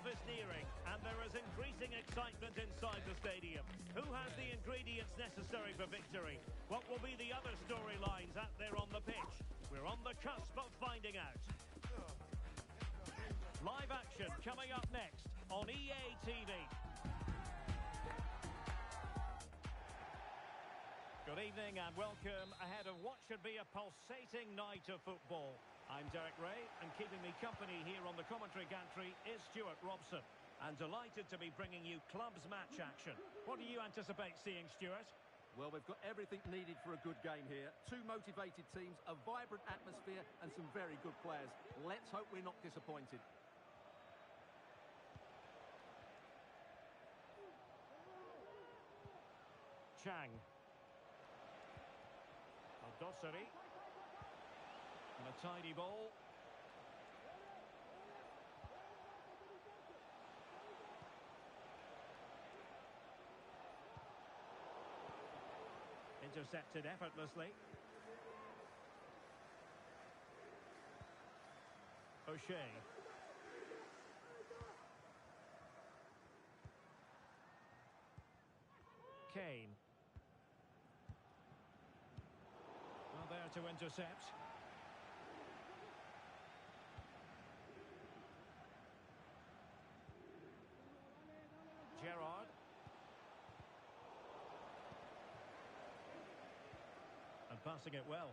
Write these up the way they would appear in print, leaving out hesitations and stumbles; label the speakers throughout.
Speaker 1: kickoff is nearing and there is increasing excitement inside the stadium. Who has the ingredients necessary for victory? What will be the other storylines out there on the pitch? We're on the cusp of finding out. Live action coming up next on EA TV. Good evening and welcome ahead of what should be a pulsating night of football. I'm Derek Ray, and keeping me company here on the commentary gantry is Stuart Robson. And delighted to be bringing you clubs match action. What do you anticipate seeing, Stuart?
Speaker 2: Well, we've got everything needed for a good game here. Two motivated teams, a vibrant atmosphere and some very good players. Let's hope we're not disappointed.
Speaker 1: Chang. Al-Dossari. And a tidy ball. Intercepted effortlessly. O'Shea. Kane. Well, there to intercept. Gerrard. And passing it well.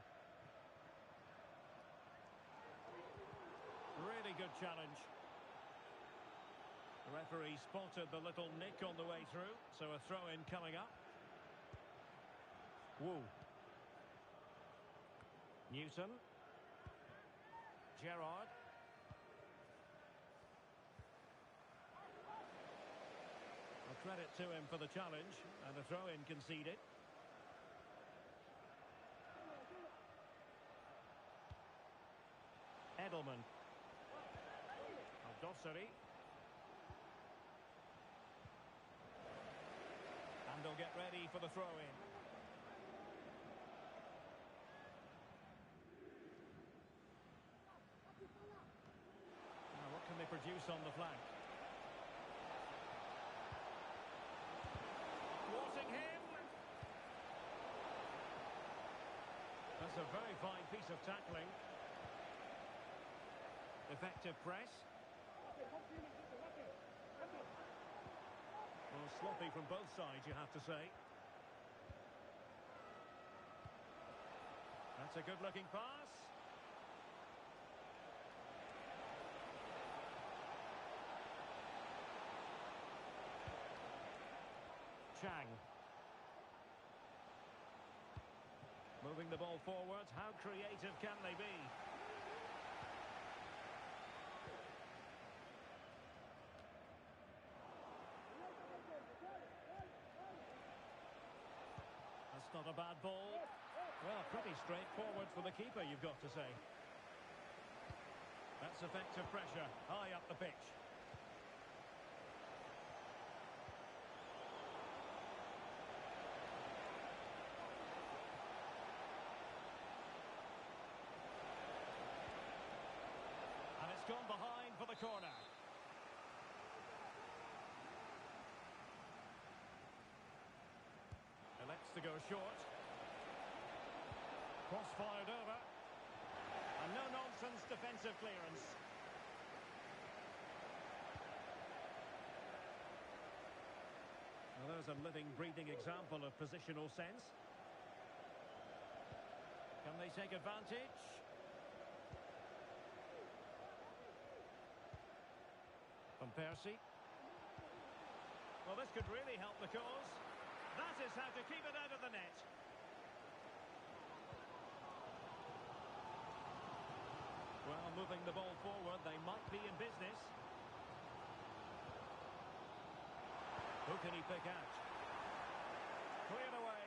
Speaker 1: Really good challenge. The referee spotted the little nick on the way through, so a throw-in coming up. Wu. Newton. Gerrard. Well, credit to him for the challenge, and the throw-in conceded. Edelman. Al-Dossari. And they'll get ready for the throw-in. Now, what can they produce on the flank? Thwarting him. That's a very fine piece of tackling. Effective press. Well, sloppy from both sides, you have to say. That's a good-looking pass. Chang. Moving the ball forward. How creative can they be? That's not a bad ball. Well, pretty straightforward for the keeper, you've got to say. That's effective pressure, high up the pitch. And it's gone behind for the corner. Elects to go short. Cross fired over. And no-nonsense defensive clearance. Well, there's a living, breathing example of positional sense. Can they take advantage? Van Persie. Well, this could really help the cause. That is how to keep it out of the net. Well, moving the ball forward, they might be in business. Who can he pick out? Cleared away.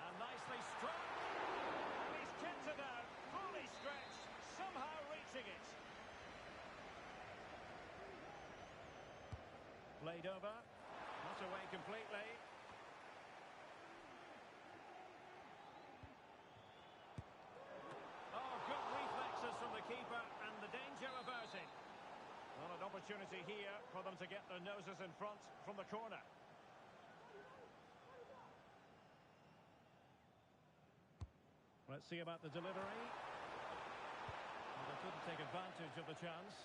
Speaker 1: And nicely struck. And he's kept it out, fully stretched. Somehow reaching it. Played over. Not away completely. opportunity here for them to get their noses in front from the corner. Let's see about the delivery. Well, they couldn't take advantage of the chance.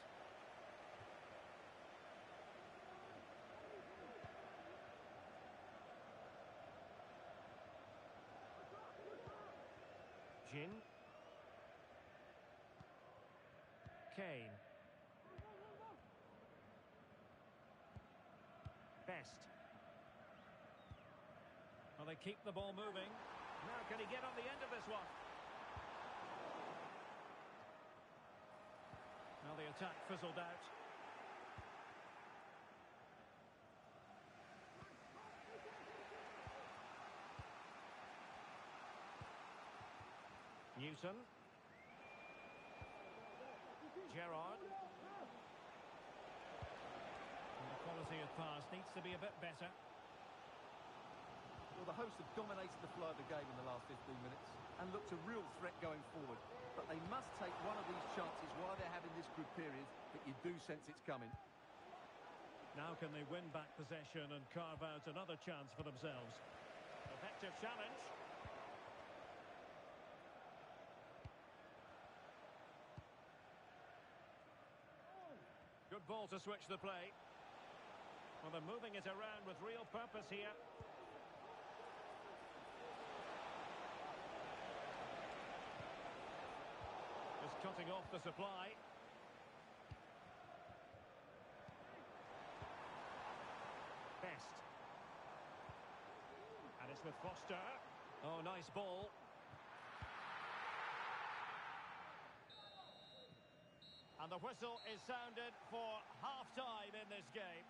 Speaker 1: Jin. Kane. Best. Well, they keep the ball moving. Now, can he get on the end of this one? Now the attack fizzled out. Newton. Gerrard. And the quality of pass needs to be a bit better.
Speaker 2: Well, the hosts have dominated the flow of the game in the last 15 minutes and looked a real threat going forward. But they must take one of these chances while they're having this good period, but you do sense it's coming.
Speaker 1: Now can they win back possession and carve out another chance for themselves? Effective challenge. Good ball to switch the play. Well, they're moving it around with real purpose here. Just cutting off the supply. Best. And it's with Foster. Oh, nice ball. And the whistle is sounded for half-time in this game.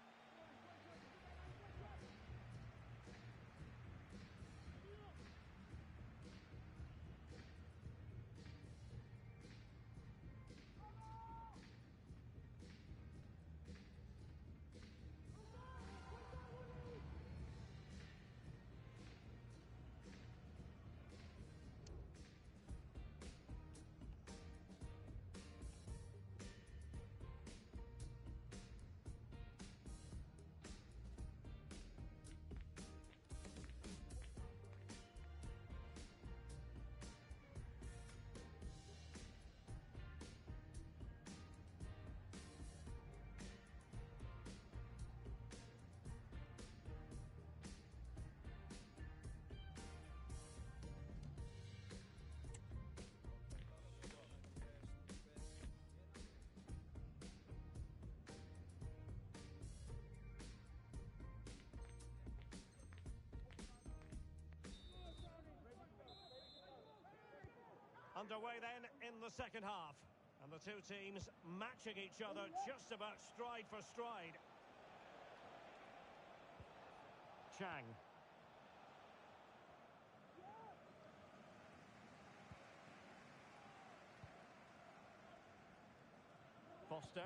Speaker 1: Underway then in the second half. And the two teams matching each other just about stride for stride. Chang. Foster.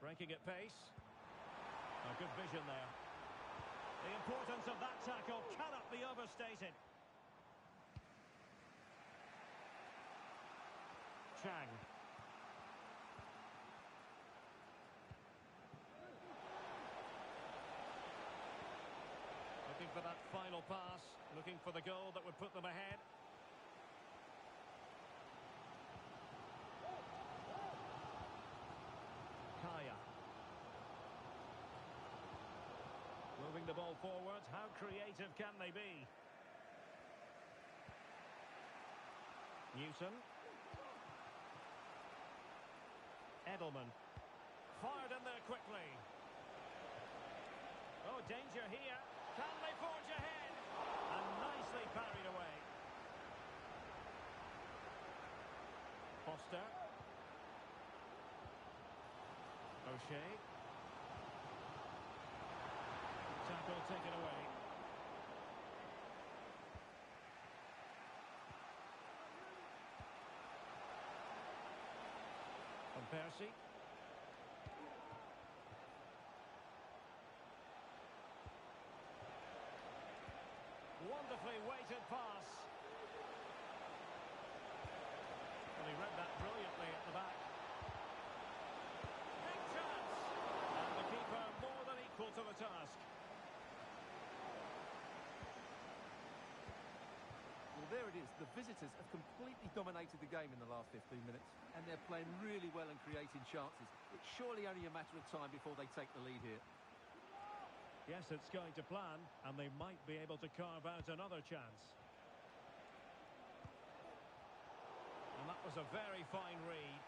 Speaker 1: Breaking at pace. A good vision there. The importance of that tackle cannot be overstated. Chang. Looking for that final pass, looking for the goal that would put them ahead. Kaya. Moving the ball forward, how creative can they be? Newton. Edelman. Fired in there quickly. Oh, danger here. Can they forge ahead? And nicely parried away. Foster. O'Shea. Tackle taken away. Van Persie. Wonderfully weighted pass. Well, he read that brilliantly at the back. Big chance.
Speaker 2: it is. The visitors have completely dominated the game in the last 15 minutes, and they're playing really well and creating chances. It's surely only a matter of time before they take the lead here.
Speaker 1: Yes, it's going to plan, and they might be able to carve out another chance. And that was a very fine read.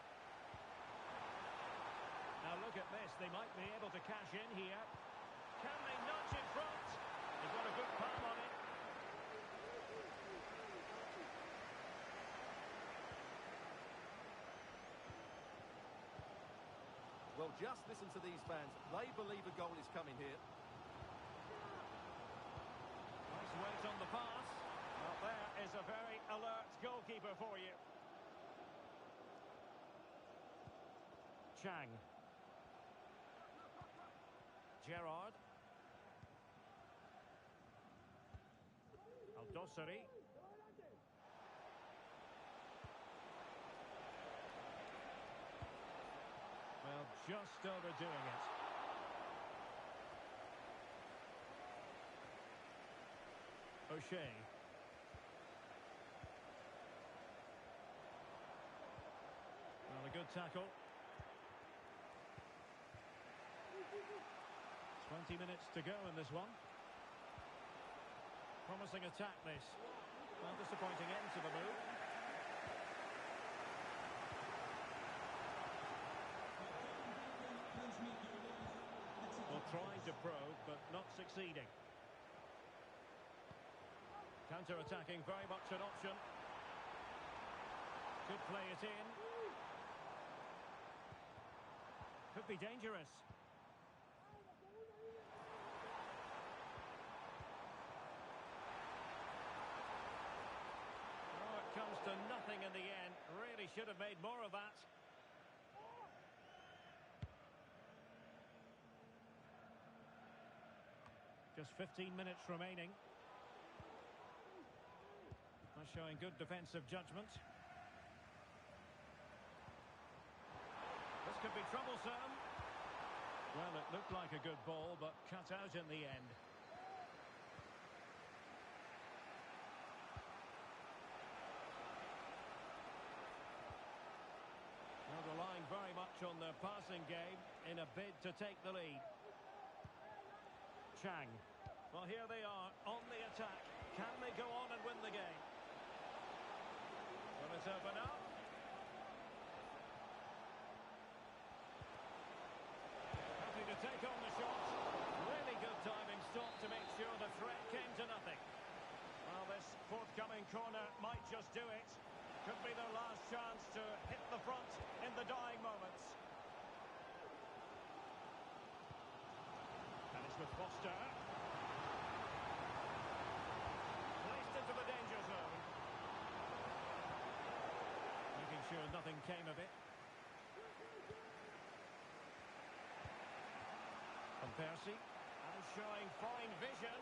Speaker 1: Now look at this, they might be able to cash in here. Can they nudge in front? They've got a good palm on it.
Speaker 2: Well, just listen to these fans. They believe a goal is coming here.
Speaker 1: Nice weight on the pass. Well, there is a very alert goalkeeper for you. Chang. Gerrard. Al-Dossari. Well, just overdoing it. O'Shea. Well, a good tackle. 20 minutes to go in this one. Promising attack, this. Well, disappointing end to the move. Well, trying to probe, but not succeeding. Counter-attacking, very much an option. Could play it in. Could be dangerous. Comes to nothing in the end. Really should have made more of that. Just 15 minutes remaining. They're showing good defensive judgment. This could be troublesome. Well, it looked like a good ball, but cut out in the end. Relying very much on their passing game in a bid to take the lead. Chang. Well, here they are on the attack. Can they go on and win the game? Will it open up? Happy to take on the shot. Really good diving stop to make sure the threat came to nothing. Well, this forthcoming corner might just do it. Could be their last chance to hit the front in the dying moments. And it's with Foster. Placed into the danger zone. Making sure nothing came of it. From Percy. And showing fine vision.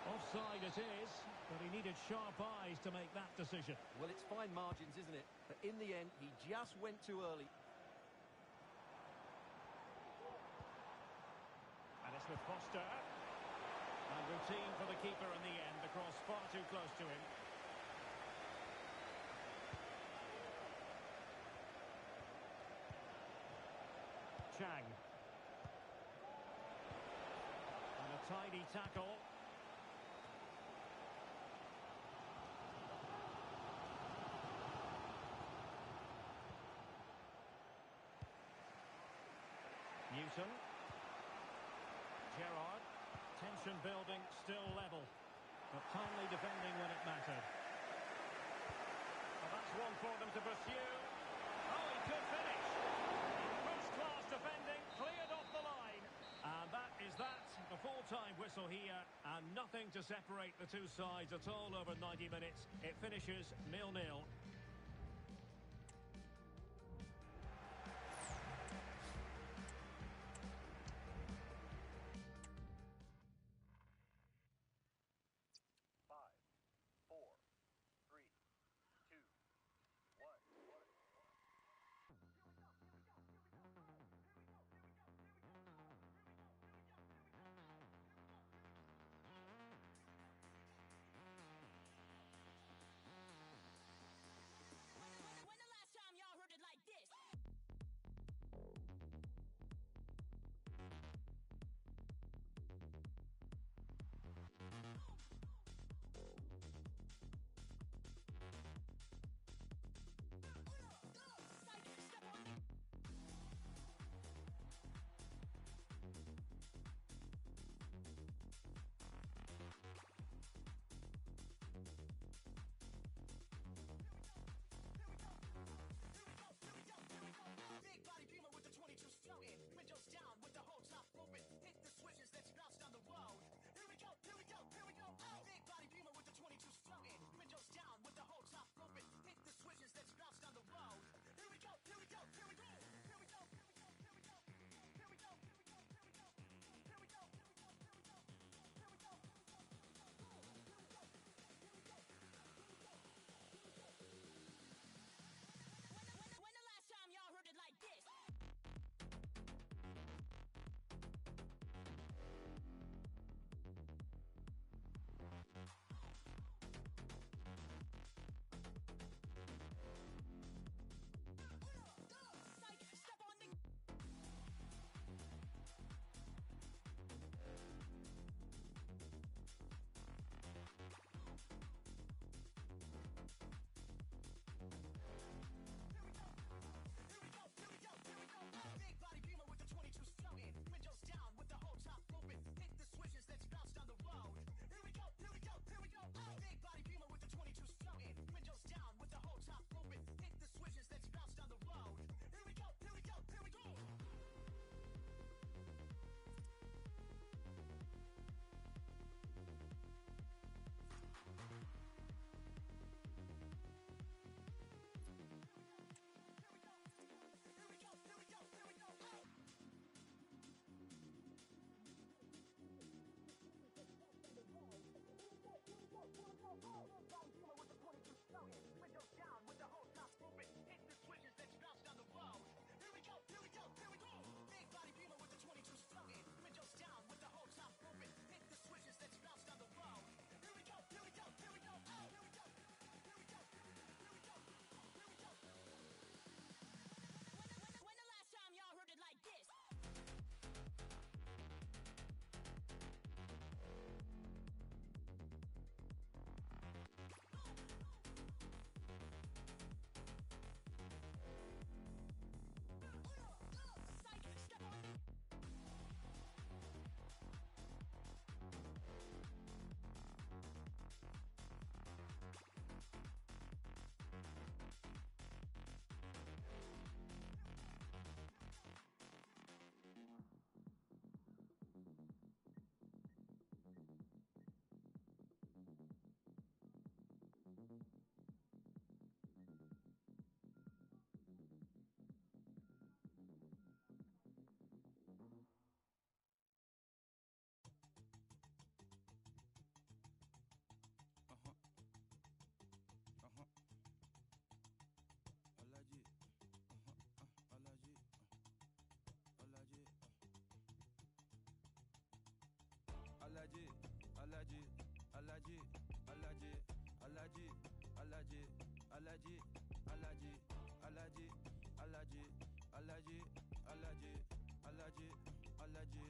Speaker 1: Offside it is, but he needed sharp eyes to make that decision.
Speaker 2: Well, it's fine margins, isn't it? But in the end, he just went too early.
Speaker 1: And it's with Foster. And routine for the keeper in the end. The cross far too close to him. Chang. And a tidy tackle. Newton. Gerrard. Tension building, still level. But timely defending when it mattered. Well, that's one for them to pursue. Oh, he could finish. First-class defending, cleared off the line. And that is that. The full-time whistle here. And nothing to separate the two sides at all over 90 minutes. It finishes 0-0.
Speaker 3: Alaji, Alaji, Alaji, Alaji, Alaji, Alaji, Alaji, Alaji, Alaji, Alaji, Alaji, Alaji, Alaji,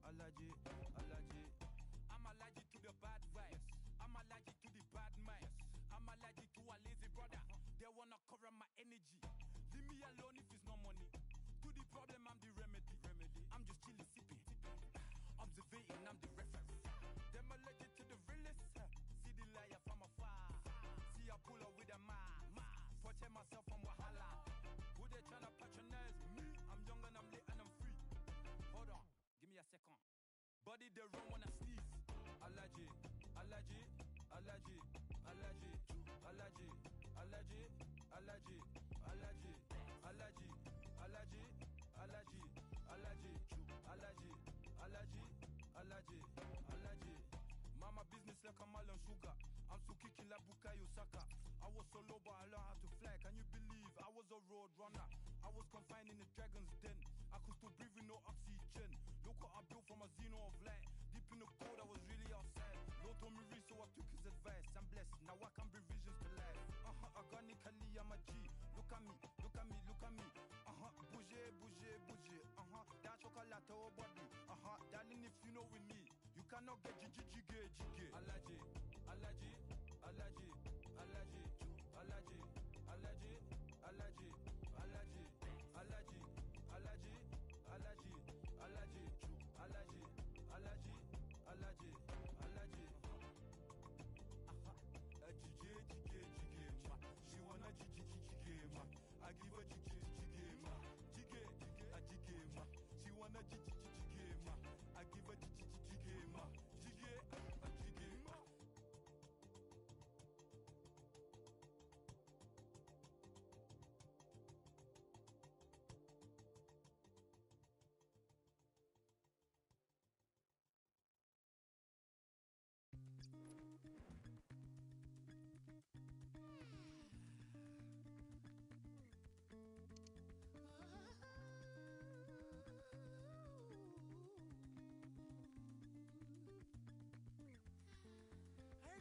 Speaker 3: Alaji, Alaji. I'm allergic to the bad vibes. I'm allergic to the bad minds. I'm allergic to a lazy brother. They wanna cover my energy. Leave me alone if it's no money. To the problem, I'm the remedy. I'm just chilling, sipping. Observating, I'm the reference. Them allergic to the realest. See the liar from afar. See I pull up with a protect myself from wahala. Who they tryna patronize me? I'm young and I'm lit and I'm free. Hold on, give me a second. Body they run when I sneeze. Allergy, allergy, allergy, allergy, allergy, allergy, allergy, allergy, allergy, allergy, allergy, allergy, allergy, allergy, allergy, allergy. Mama business like a melon sugar. I'm so kicking like Bukayo Saka. I was so low but I learned how to fly. Can you believe I was a road runner? I was confined in the dragon's den. I could still breathe with no oxygen. Look what I built from a xeno of light. Deep in the cold, I was really outside. Lord told me read, so I took his advice. I'm blessed, now I can bring visions to life. Organically, I'm a G. Look at me, look at me, look at me. Bouger, bouger, bouger. That chocolate or body. Darling, if you know with me, you cannot get jiggy. Allergy, allergy, allergy, allergy, allergy, allergy, allergy, allergy, allergy, allergy, allergy, allergy, allergy, allergy, allergy, allergy. Jiggy, ma. She wanna jiggy, ma. I give her jiggy, ma. Jiggy, ma. She wanna jiggy, ma. I give her jiggy, ma. Jiggy, ma.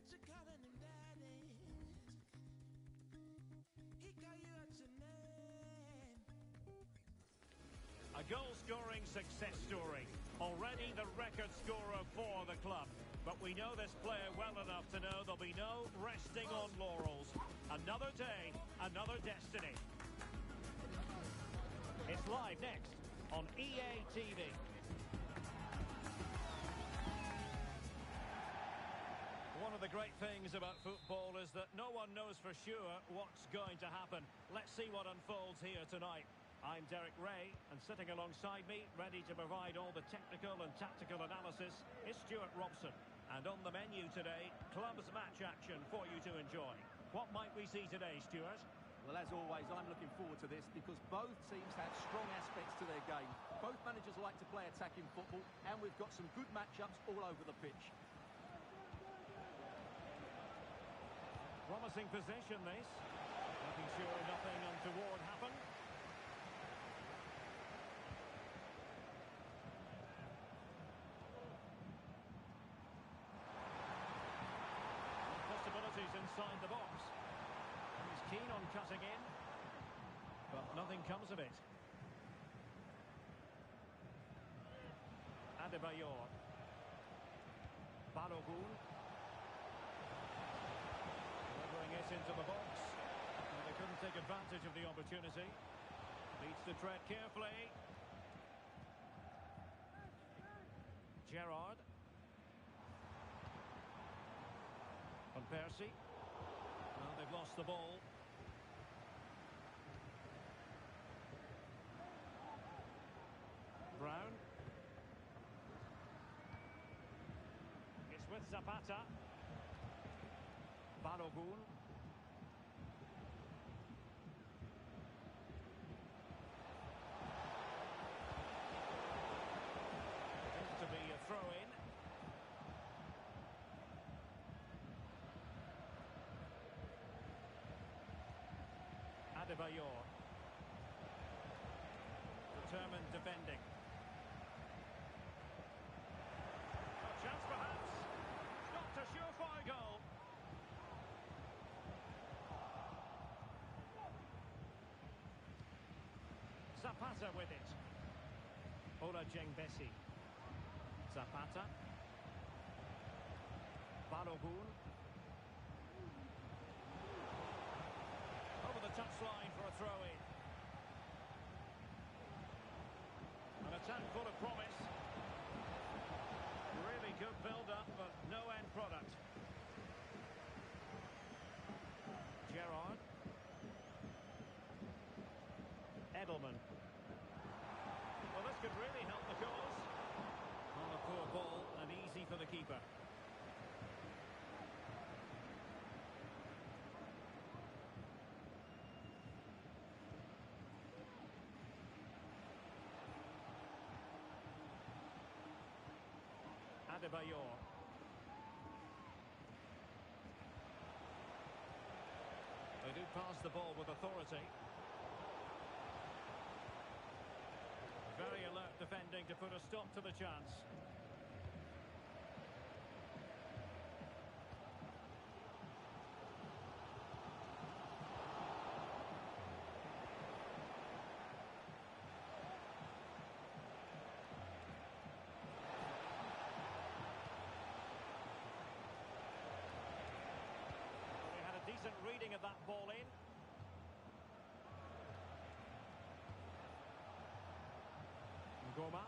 Speaker 4: You got an daddy. He got you at your name.
Speaker 1: A goal-scoring success story. Already the record scorer for the club. But we know this player well enough to know there'll be no resting on laurels. Another day, another destiny. It's live next on EA TV. One of the great things about football is that no one knows for sure what's going to happen. Let's see what unfolds here tonight. I'm Derek Ray, and sitting alongside me, ready to provide all the technical and tactical analysis, is Stuart Robson. And on the menu today, clubs match action for you to enjoy. What might we see today, Stuart?
Speaker 2: Well, as always, I'm looking forward to this because both teams have strong aspects to their game. Both managers like to play attacking football, and we've got some good matchups all over the pitch.
Speaker 1: Promising possession, this. Making sure nothing untoward happened. Possibilities inside the box. He's keen on cutting in, but nothing comes of it. Adebayor. Balogun. It into the box, and they couldn't take advantage of the opportunity. Needs to tread carefully. Gerrard. Van Persie. Well, they've lost the ball. Brown. It's with Zapata. Balogun. To be a throw-in. Adebayor. Determined defending. A chance perhaps. Zapata with it. Ola Jengbesi. Zapata. Balogun. Over the touchline for a throw-in. An attack full of promise. Really good build-up, but no end product. Gerrard. Edelman. Well, this could really help the cause. On a poor ball and easy for the keeper. Adebayor. They do pass the ball with authority. Very alert defending to put a stop to the chance. They had a decent reading of that ball in. Goma.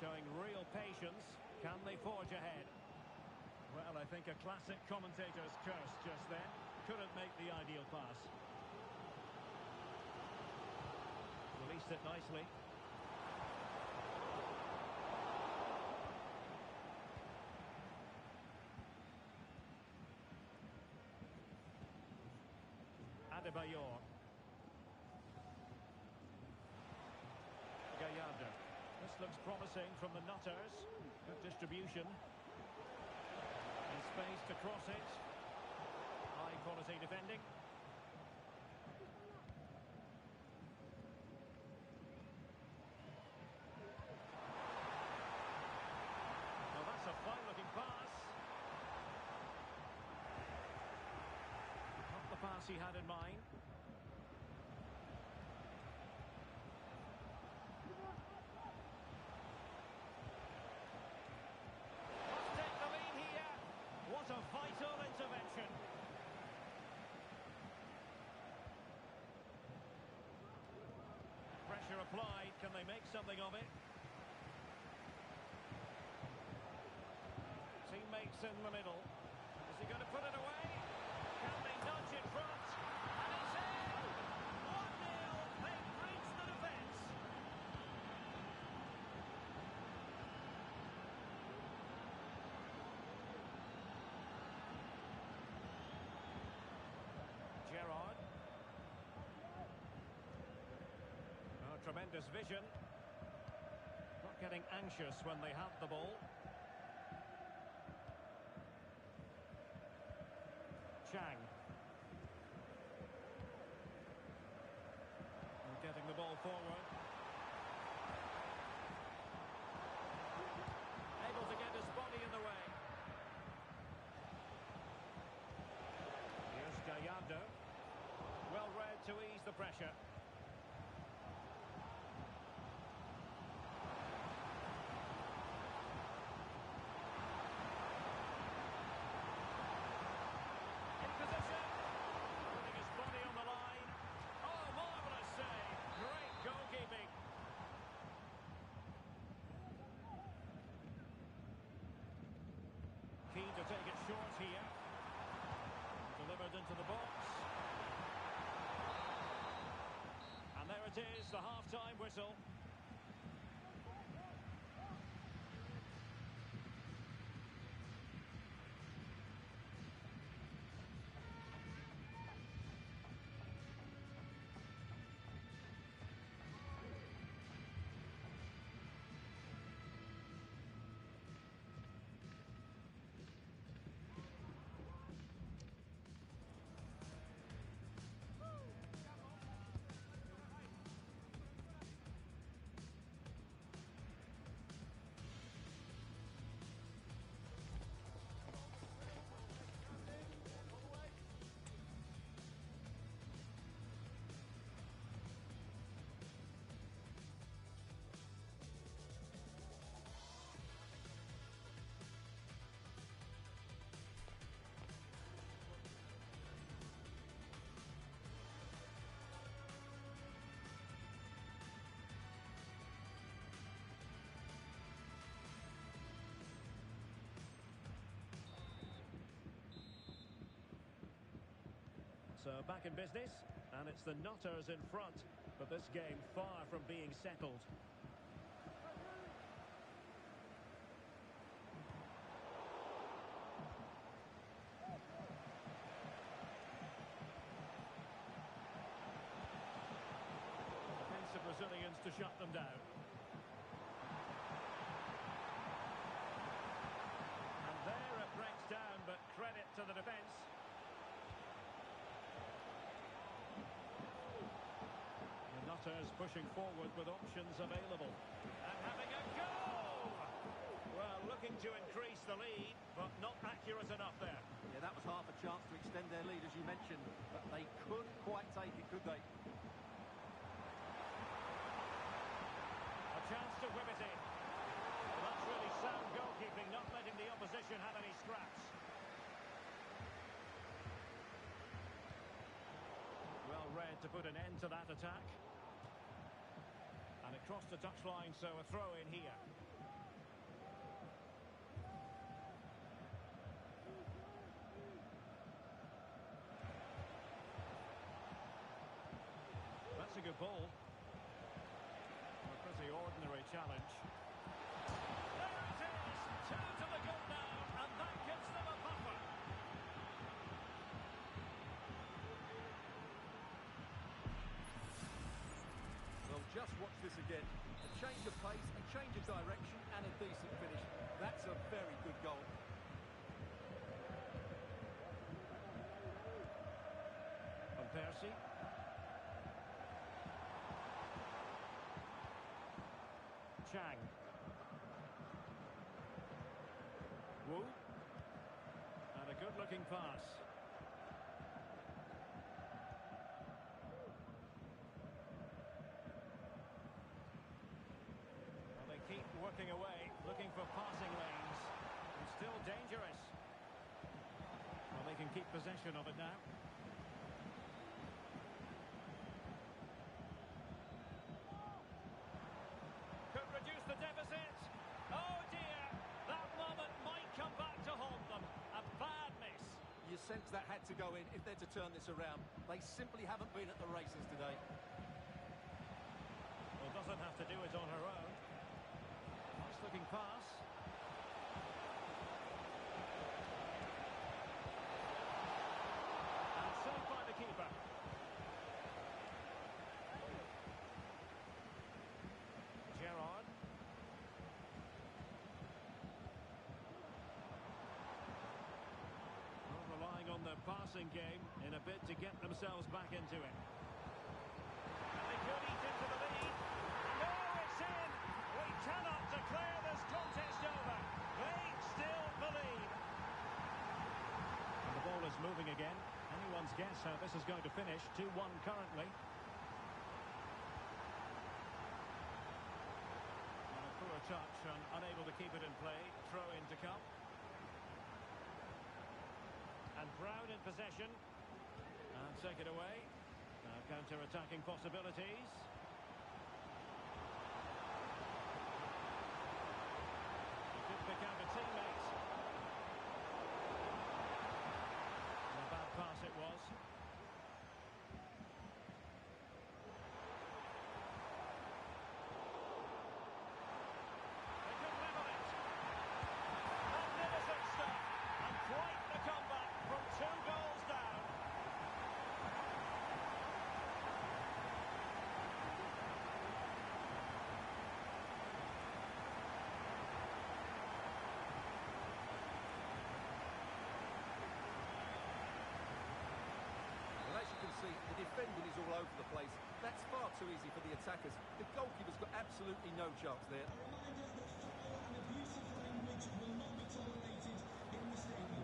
Speaker 1: Showing real patience. Can they forge ahead? Well, I think a classic commentator's curse just then. Couldn't make the ideal pass. Released it nicely. Adebayor. Gallardo. This looks promising from the Nutters. Good distribution. In space to cross it. High quality defending. Well, that's a fine looking pass. Not the pass he had in mind. Must take the lead here. What a vital intervention. Pressure applied. Can they make something of it? Teammates in the middle. Is he going to put it away? Can they nudge in front? And it's in! 1-0. They've breached the defence. Gerrard. Oh, tremendous vision. Not getting anxious when they have the ball. Chang. And getting the ball forward. Able to get his body in the way. Here's Gallardo. Well read to ease the pressure. Keen to take it short here. Delivered into the box. And there it is, the half-time whistle. So back in business, and it's the Nutters in front, but this game far from being settled. Defensive Brazilians to shut them down. And there it breaks down, but credit to the defence. The Nutters pushing forward with options available. And having a go! Well, looking to increase the lead, but not accurate enough there.
Speaker 2: Yeah, that was half a chance to extend their lead, as you mentioned, but they couldn't quite take it, could they?
Speaker 1: A chance to whip it in. Well, that's really sound goalkeeping, not letting the opposition have any scraps. Well read to put an end to that attack. And across the touchline, so a throw in here. That's a good ball. A pretty ordinary challenge. There it is! Two to the goal now, and that gives them a buffer.
Speaker 2: Well, just watch this again. A change of pace, a change of direction, and a decent finish. That's a very good goal.
Speaker 1: Van Persie. Chang. Wu. And a good-looking pass. Well, they keep working away, looking for passing lanes. And still dangerous. Well, they can keep possession of it now. Could reduce the deficit. Oh dear, that moment might come back to haunt them. A bad miss.
Speaker 2: You sense that had to go in if they're to turn this around. They simply haven't been at the races today.
Speaker 1: Well, doesn't have to do it on her own. Nice looking pass. And saved by the keeper. Gerrard. Well, relying on their passing game in a bid to get themselves back into it. And they could eat into the lead. No, it's in! We cannot declare this contest over. They still believe. And the ball is moving again. Anyone's guess how this is going to finish. 2-1 currently. And a poor touch and unable to keep it in play. Throw in to come. And Brown in possession. And take it away. Now counter-attacking possibilities. He could pick out a teammate. And a bad pass it was. They could level it. Magnificent stuff. And quite the comeback from 2 goals down.
Speaker 2: Well, as you can see, the defending is all over the place. That's far too easy for the attackers. The goalkeeper's got absolutely no chance there.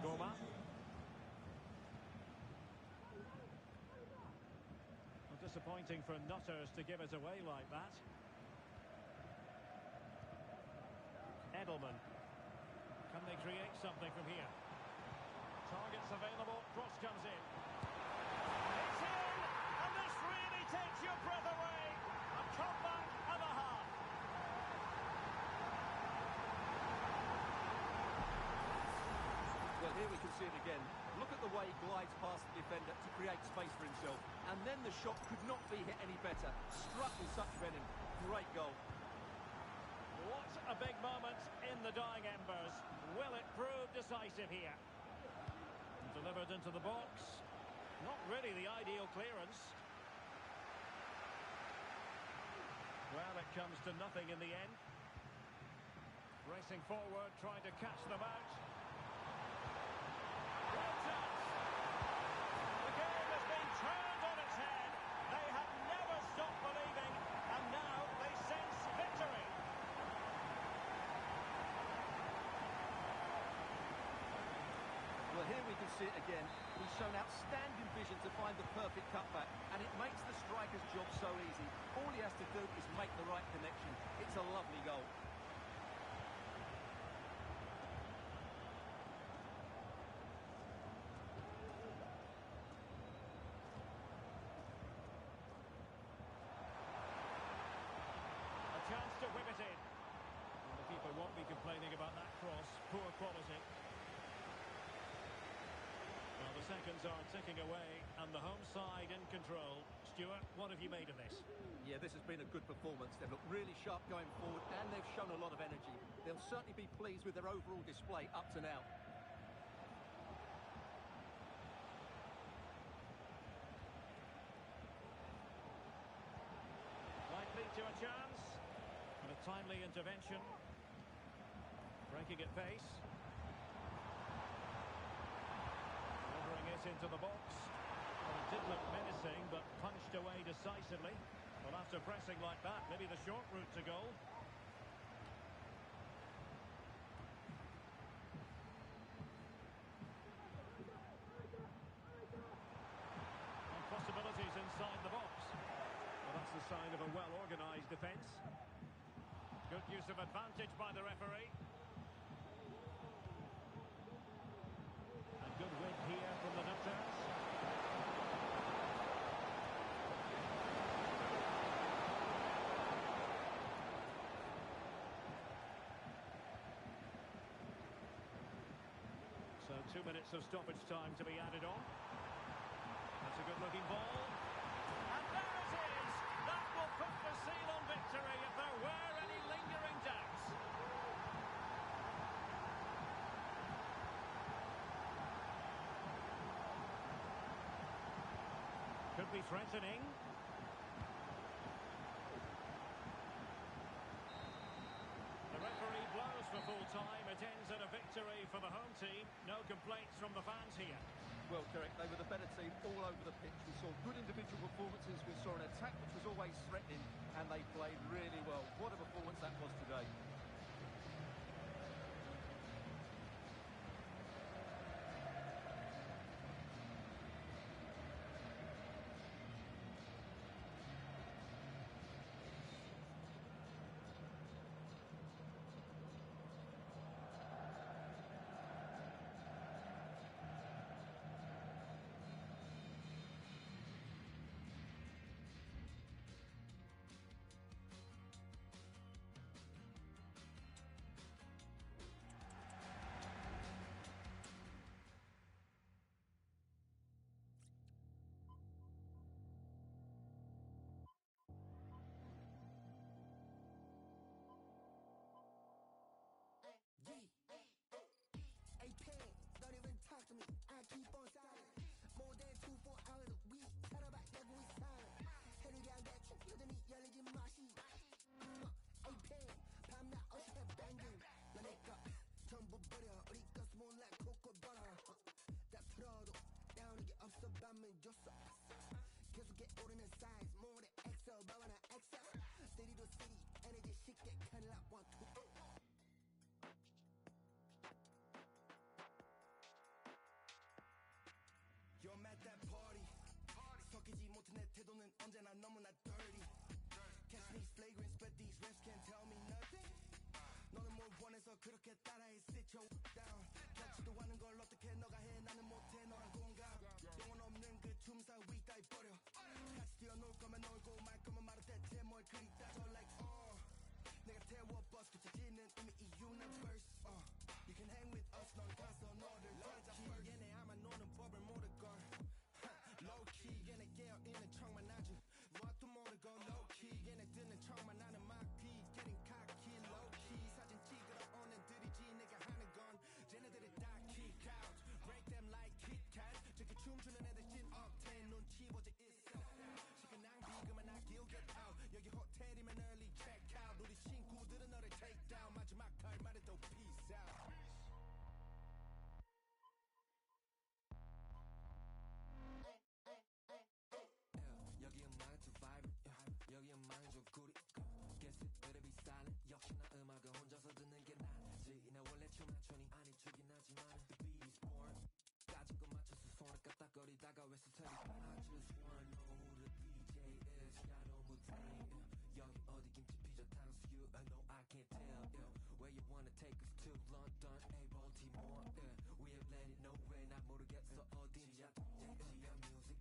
Speaker 1: Goma. Well, disappointing for Nutters to give it away like that. Edelman. Can they create something from here? Targets available. Cross comes in. It's in! And this really takes your breath away. A comeback and a half.
Speaker 2: Well, here we can see it again. Look at the the way he glides past the defender to create space for himself. And then the shot could not be hit any better. Struck with such venom. Great goal.
Speaker 1: What a big moment in the dying embers. Will it prove decisive here? Delivered into the box. Not really the ideal clearance. Well, it comes to nothing in the end. Racing forward, trying to catch them out. Great chance. The game has been turned on its head. They have never stopped believing, and now they sense victory.
Speaker 2: Well, here we can see it again. He's shown outstanding vision to find the perfect cutback, and it makes the striker's job so easy. All he has to do is make the right connection. It's a lovely goal.
Speaker 1: A chance to whip it in. And the keeper won't be complaining about that cross. Poor quality. Well, the seconds are ticking away, and the home side in control. Stuart, what have you made of this?
Speaker 2: Yeah, this has been a good performance. They've looked really sharp going forward, and they've shown a lot of energy. They'll certainly be pleased with their overall display up to now.
Speaker 1: Likely to a chance. And a timely intervention. Breaking at pace. Delivering it into the box. Well, it did look menacing, but punched away decisively. Well, after pressing like that, maybe the short route to goal. And possibilities inside the box. Well, that's the sign of a well-organised defence. Good use of advantage by the referee. And good win here from the Nutters. So 2 minutes of stoppage time to be added on. That's a good-looking ball. And there it is! That will put the seal on victory if there were any lingering doubts. Could be threatening. The referee blows for full time. It ends at a victory for the home team. No complaints from the fans here.
Speaker 2: Well, Derek, they were the better team all over the pitch. We saw good individual performances. We saw an attack which was always threatening, and they played really well. What a performance that was today.
Speaker 4: Hey, Peg, don't even talk to me. I keep on silent. More than 2-4 hours a week. Tell her about that we silent. 해를 그냥 대충 여전히 열리지 마시. Hey, Peg, 밤낮 어떻게 뱅글. 너네가 전부 버려. 우리 것 몰라 코코 버려. 다 틀어도 나오는 게 없어 밤은 줬어. 계속해 오르는 사이즈. 모래 엑셀, 바바나 엑셀. City to city, 에너지 쉽게 큰일 나. 1, 2, You're at that party. 섞이지 못해 내 태도는 언제나 너무나 dirty. Catch these flagrants, but these refs can't tell me nothing. 너는 뭘 원해서 그렇게 따라해 sit your down. catch도 않은 걸 어떻게 너가 해 나는 못해 너랑 공감. 영혼 없는 그 춤사 위 따위 버려. 같이 뛰어놀 거면 놀고 말 거면 말할 대체 뭘 그리 따져 like 내가 태워 버스 그쳐지는 이미 이 universe You can hang with us 넌 가서 너를 찾아 first 얘네 아마 노는 법을
Speaker 3: yeah. 여기 어디 김치 피자 탕수육 no I can't tell yeah. Where you wanna take us to London a Baltimore yeah. We have landed nowhere 나 모르겠어 어딘지 지야 music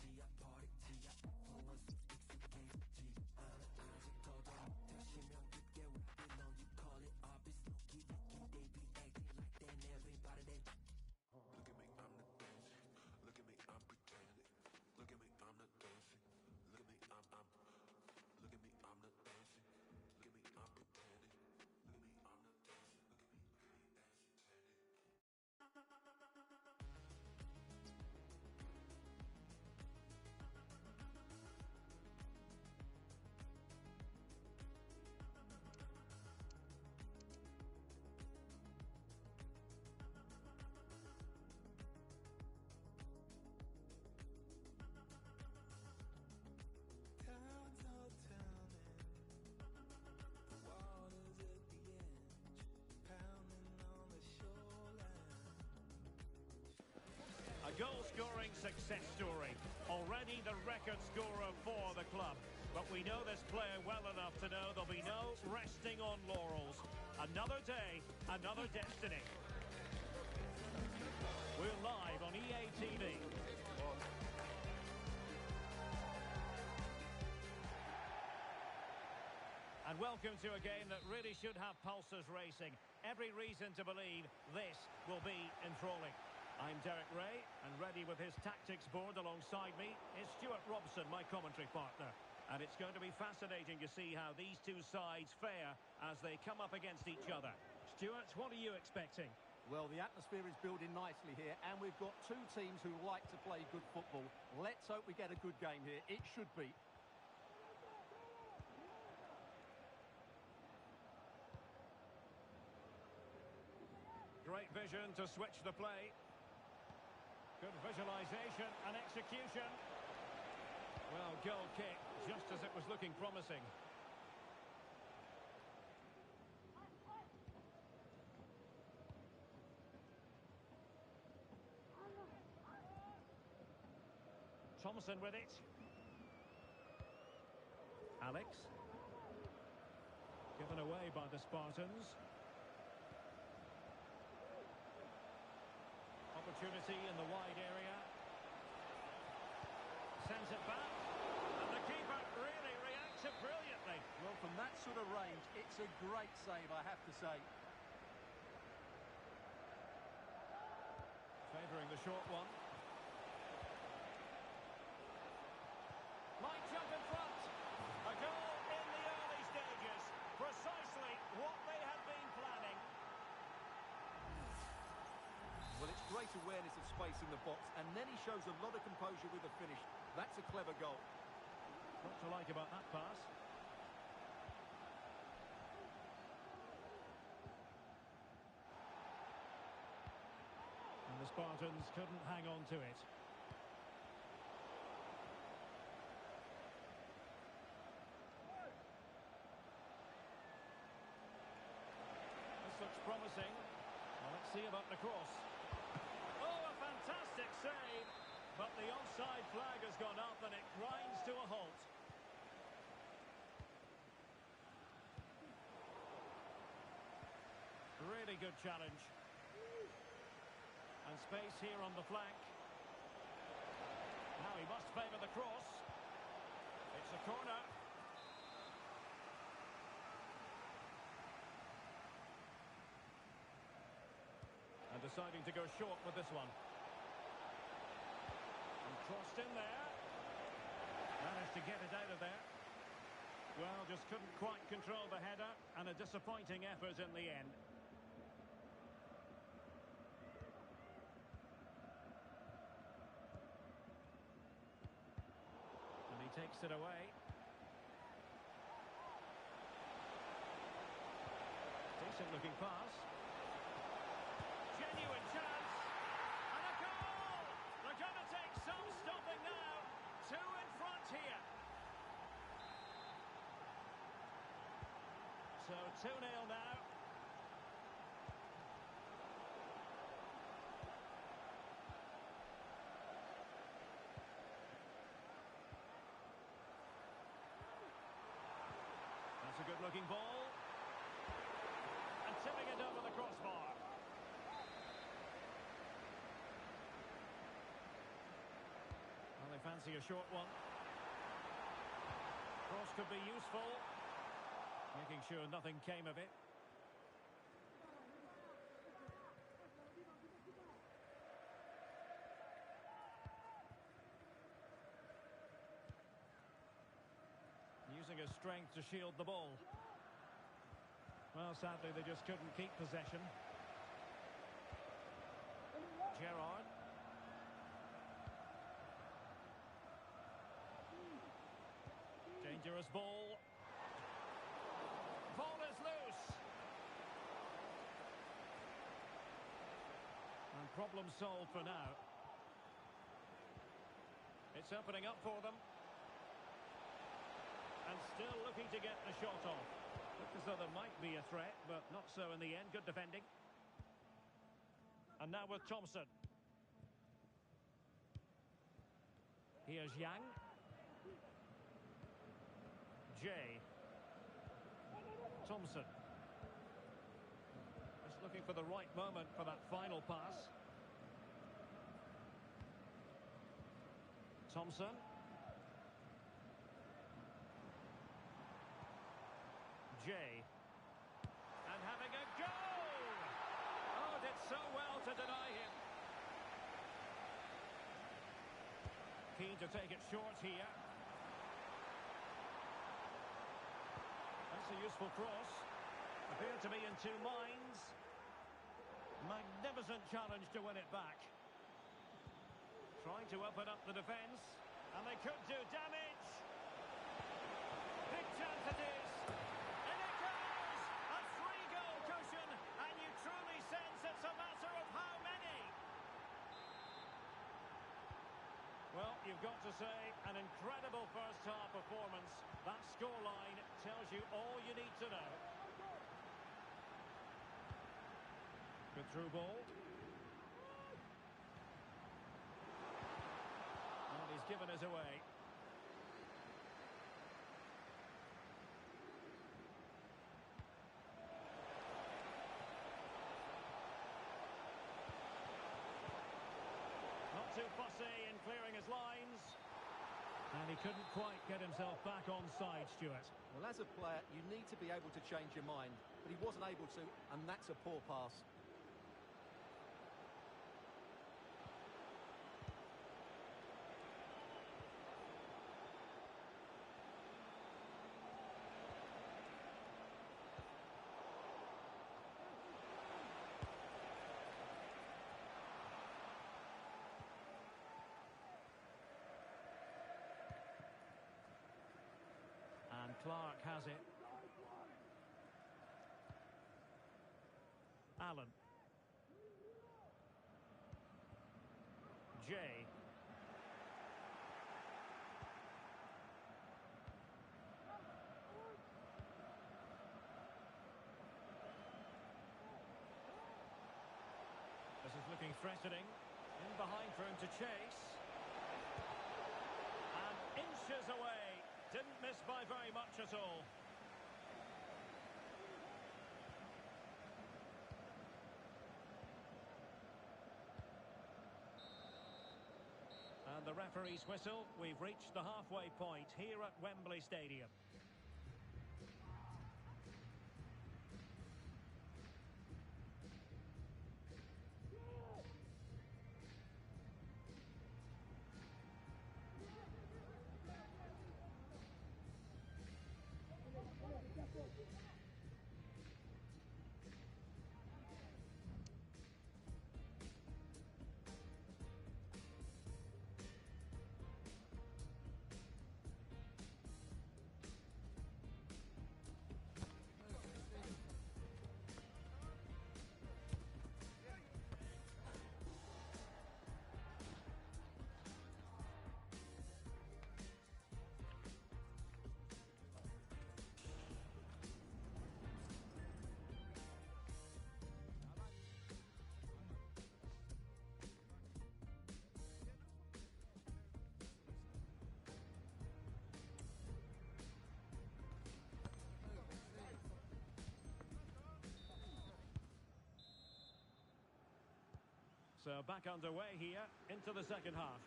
Speaker 3: 지야 party 지야 influence 익숙해지지 않아 아직 더더 못하시면 그때 we belong you call it office no 기대기 they be acting like that everybody they
Speaker 5: Look at me, I'm the dancing. Look at me, I'm pretending. Look at me, I'm the dancing. Look at me, I'm look at me, I'm the dancing. Look at me, I'm pretending. Look at me, I'm the dancing. Look at me,
Speaker 1: A goal-scoring success story. Already the record scorer for the club. But we know this player well enough to know there'll be no resting on laurels. Another day, another destiny. We're live on EA TV. And welcome to a game that really should have pulses racing. Every reason to believe this will be enthralling. I'm Derek Ray, and ready with his tactics board alongside me is Stuart Robson, my commentary partner. And it's going to be fascinating to see how these two sides fare as they come up against each other. Stuart, what are you expecting?
Speaker 2: Well, the atmosphere is building nicely here, and we've got two teams who like to play good football. Let's hope we get a good game here. It should be.
Speaker 1: Great vision to switch the play. Good visualization and execution. Well, goal kick, just as it was looking promising. Thompson with it. Alex. Given away by the Spartans. Opportunity in the wide area. Sends it back. And the keeper really reacts it brilliantly.
Speaker 2: Well, from that sort of range, it's a great save, I have to say.
Speaker 1: Favouring the short one. Might jump in front. A goal in the early stages. Precisely what they had been planning.
Speaker 2: Well, it's great awareness of space in the box, and then he shows a lot of composure with the finish. That's a clever goal.
Speaker 1: What to like about that pass? And the Spartans couldn't hang on to it. This looks promising. Well, let's see about the cross. Oh, a fantastic save! But the offside flag has gone up and it grinds to a halt. Really good challenge. And space here on the flank. Now he must favour the cross. It's a corner. And deciding to go short with this one. And crossed in there. Managed to get it out of there. Well, just couldn't quite control the header, and a disappointing effort in the end. And he takes it away. Decent looking pass. Genuine chance. And a goal! They're going to take some stopping now. Two in front here. So 2-0 now. looking ball. And tipping it over the crossbar. Well, they fancy a short one. Cross could be useful. Making sure nothing came of it. Using his strength to shield the ball. Well, sadly, they just couldn't keep possession. Gerrard. Dangerous ball. Ball is loose. And problem solved for now. It's opening up for them. And still looking to get the shot off. Looked as though there might be a threat, but not so in the end. Good defending. And now with Thompson. Here's Yang. Jay. Thompson. Just looking for the right moment for that final pass. Thompson. Jay. And having a go! Oh, did so well to deny him. Keen to take it short here. That's a useful cross. Appeared to be in two minds. Magnificent challenge to win it back. Trying to open up the defence. And they could do damage. Big chance it is. And it goes! A three-goal cushion. And you truly sense it's a matter of how many. Well, you've got to say, an incredible first-half performance. That scoreline tells you all you need to know. Good through ball. And he's given us away. Not too fussy in clearing his lines. And he couldn't quite get himself back on side, Stuart.
Speaker 2: Well, as a player, you need to be able to change your mind. But he wasn't able to, and that's a poor pass.
Speaker 1: And Clark has it. Allen. Jay. This is looking threatening. In behind for him to chase. And inches away. Didn't miss by very much at all. And the referee's whistle. We've reached the halfway point here at Wembley Stadium. So back underway here into the second half.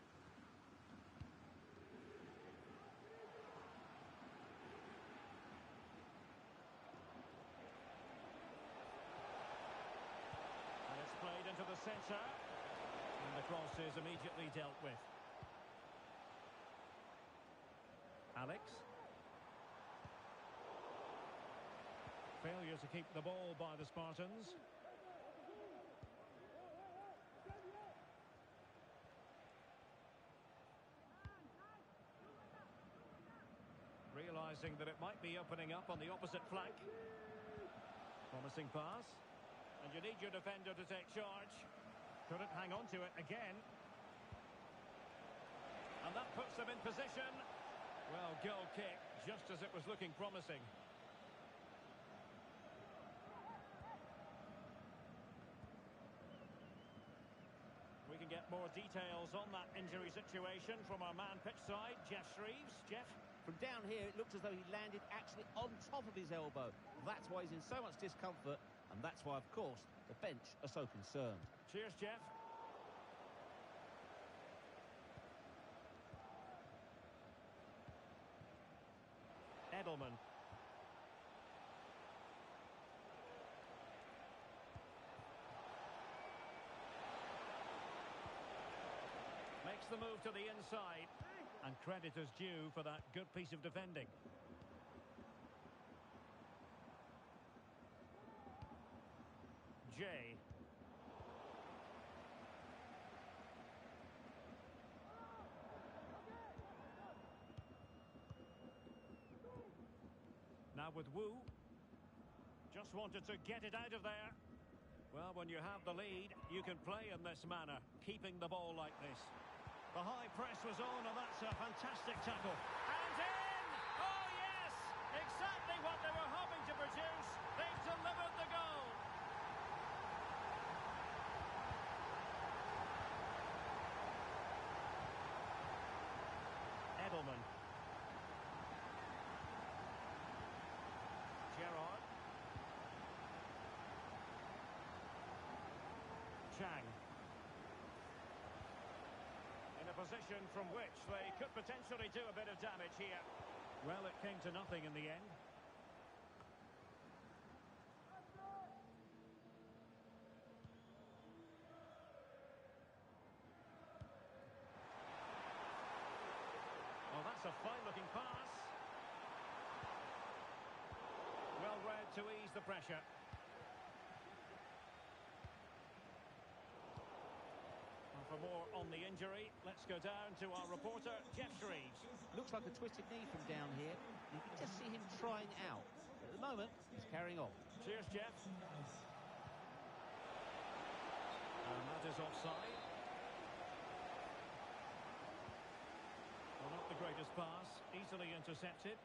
Speaker 1: And it's played into the centre. And the cross is immediately dealt with. Alex. Failure to keep the ball by the Spartans. Realising that it might be opening up on the opposite flank. Promising pass. And you need your defender to take charge. Couldn't hang on to it again. And that puts them in position. Well, goal kick, just as it was looking promising. We can get more details on that injury situation from our man pitch side, Jeff Shreeves. Jeff?
Speaker 2: From down here, it looks as though he landed actually on top of his elbow. That's why he's in so much discomfort, and that's why, of course, the bench are so concerned.
Speaker 1: Cheers, Jeff. Edelman. Makes the move to the inside. And credit is due for that good piece of defending. Jay. Now with Wu. Just wanted to get it out of there. Well, when you have the lead, you can play in this manner, keeping the ball like this. The high press was on, and that's a fantastic tackle. And in! Oh, yes! Exactly what they were hoping to produce. They've delivered the goal. Edelman. Gerrard. Chang. In a position from which they could potentially do a bit of damage here. Well, it came to nothing in the end. Well, that's a fine-looking pass. Well read to ease the pressure. For more on the injury, let's go down to our reporter, Jeff Shreeves.
Speaker 2: Looks like a twisted knee from down here. You can just see him trying out. At the moment, he's carrying on.
Speaker 1: Cheers, Jeff. And that is offside. Well, not the greatest pass. Easily intercepted.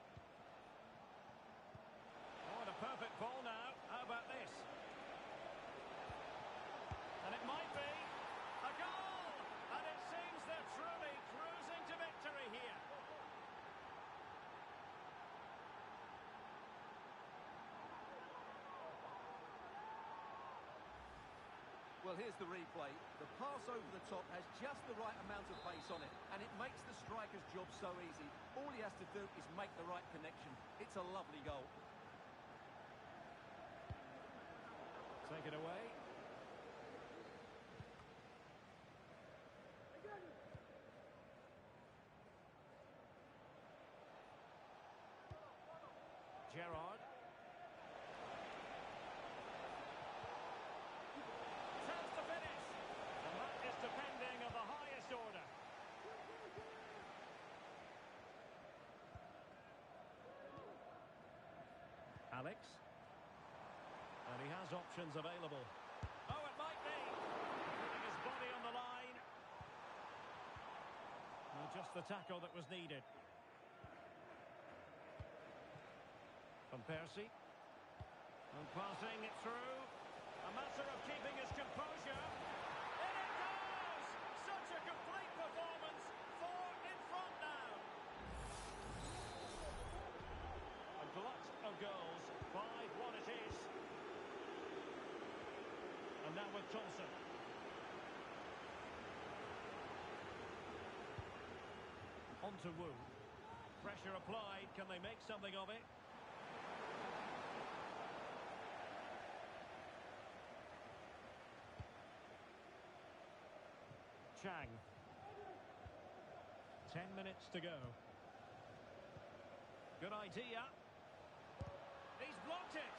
Speaker 1: Oh, and a perfect ball now. How about this? And it might be a goal! And it seems they're truly cruising to victory here.
Speaker 2: Well, here's the replay. The pass over the top has just the right amount of pace on it, and it makes the striker's job so easy. All he has to do is make the right connection. It's a lovely goal.
Speaker 1: Take it away. Gerrard. Chance to finish. And that is defending of the highest order. Alex. And he has options available. Oh, it might be. Putting his body on the line. And just the tackle that was needed. From Percy. And passing it through. A matter of keeping his composure. In it goes! Such a complete performance. 4 in front now. A glut of goals. 5-1 it is. And now with Thompson. onto Wu. Pressure applied. Can they make something of it? Chang. 10 minutes to go. Good idea. He's blocked it.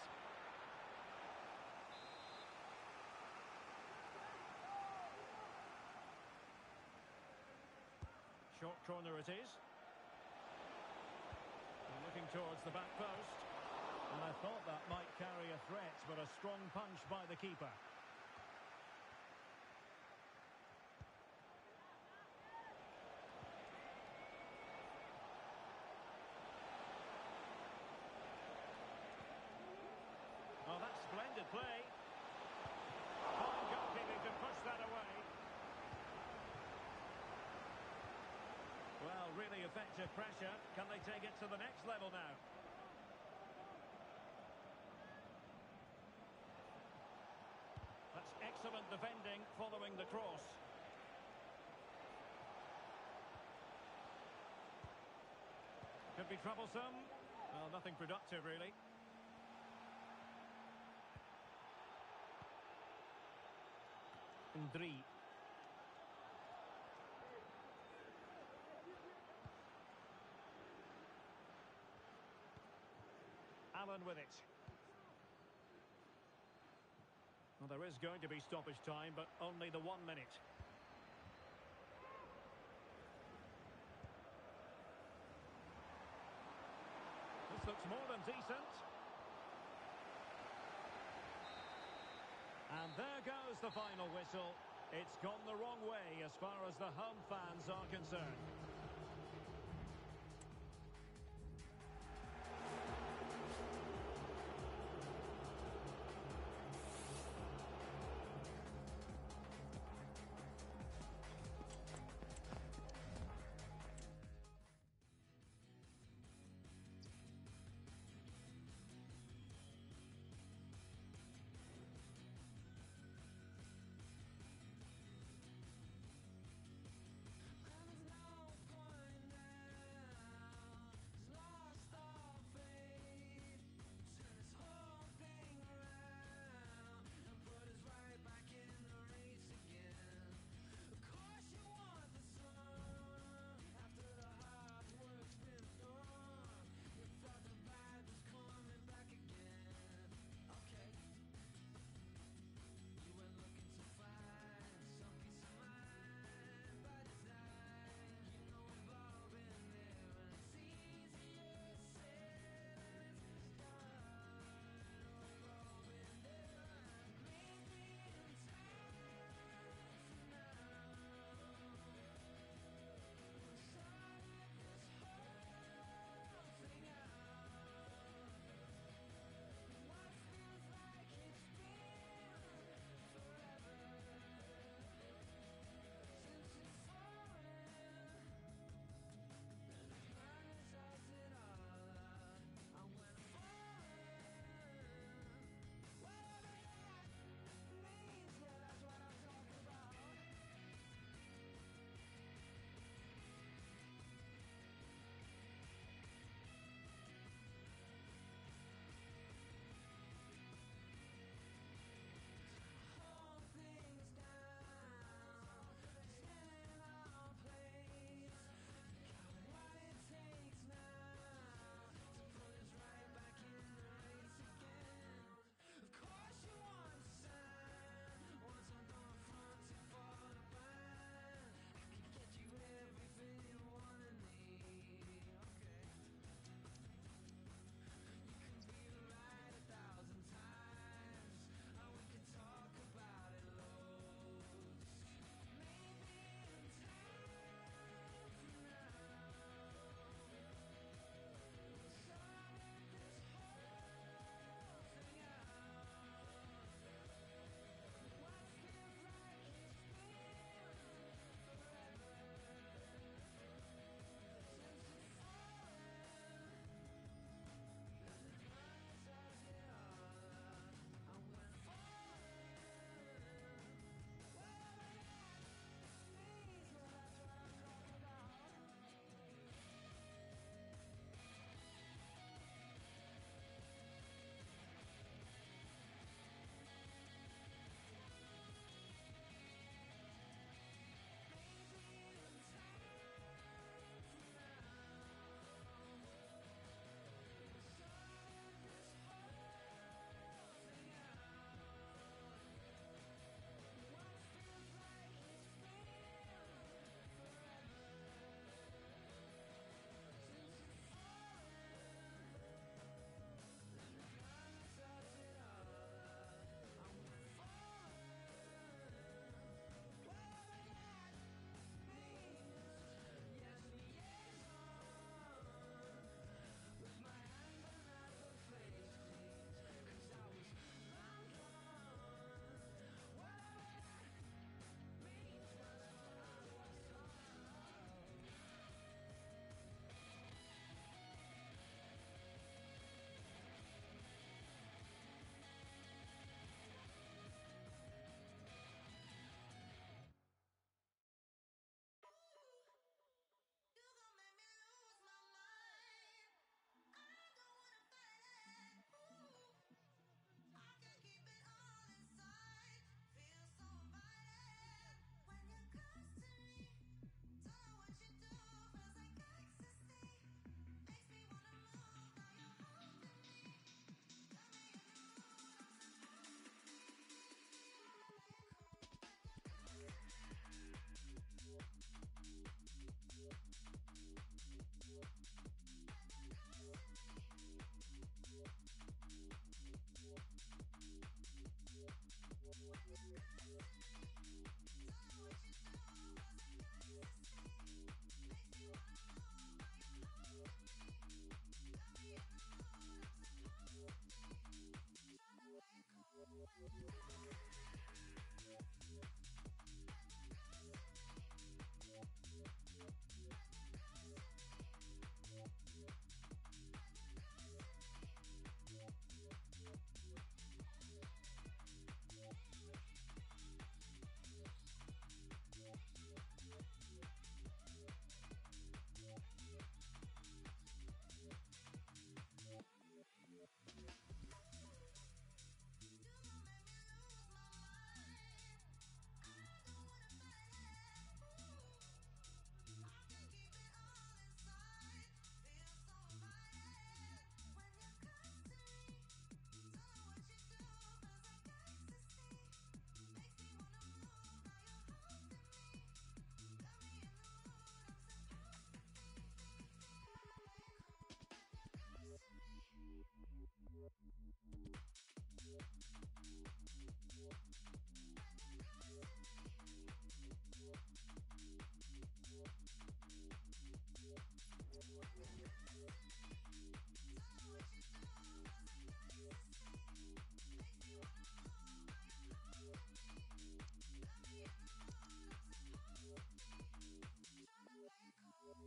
Speaker 1: Short corner it is. They're looking towards the back post. And I thought that might carry a threat, but a strong punch by the keeper. Oh, that's splendid play. Fine goalkeeping to push that away. Well, really effective pressure. Can they take it to the next level now? That's excellent defending following the cross. Could be troublesome. Well, nothing productive, really. Ndri. Allen with it. Well, there is going to be stoppage time, but only the 1 minute. This looks more than decent. And there goes the final whistle. It's gone the wrong way as far as the home fans are concerned.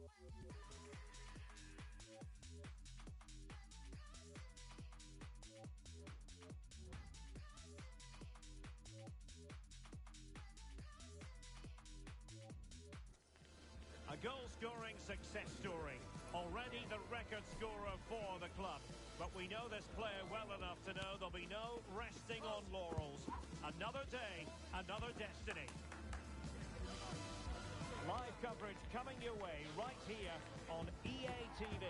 Speaker 1: A goal-scoring success story. Already the record scorer for the club. But we know this player well enough to know there'll be no resting on laurels. Another day, another destiny. Live coverage coming your way right here on EA TV.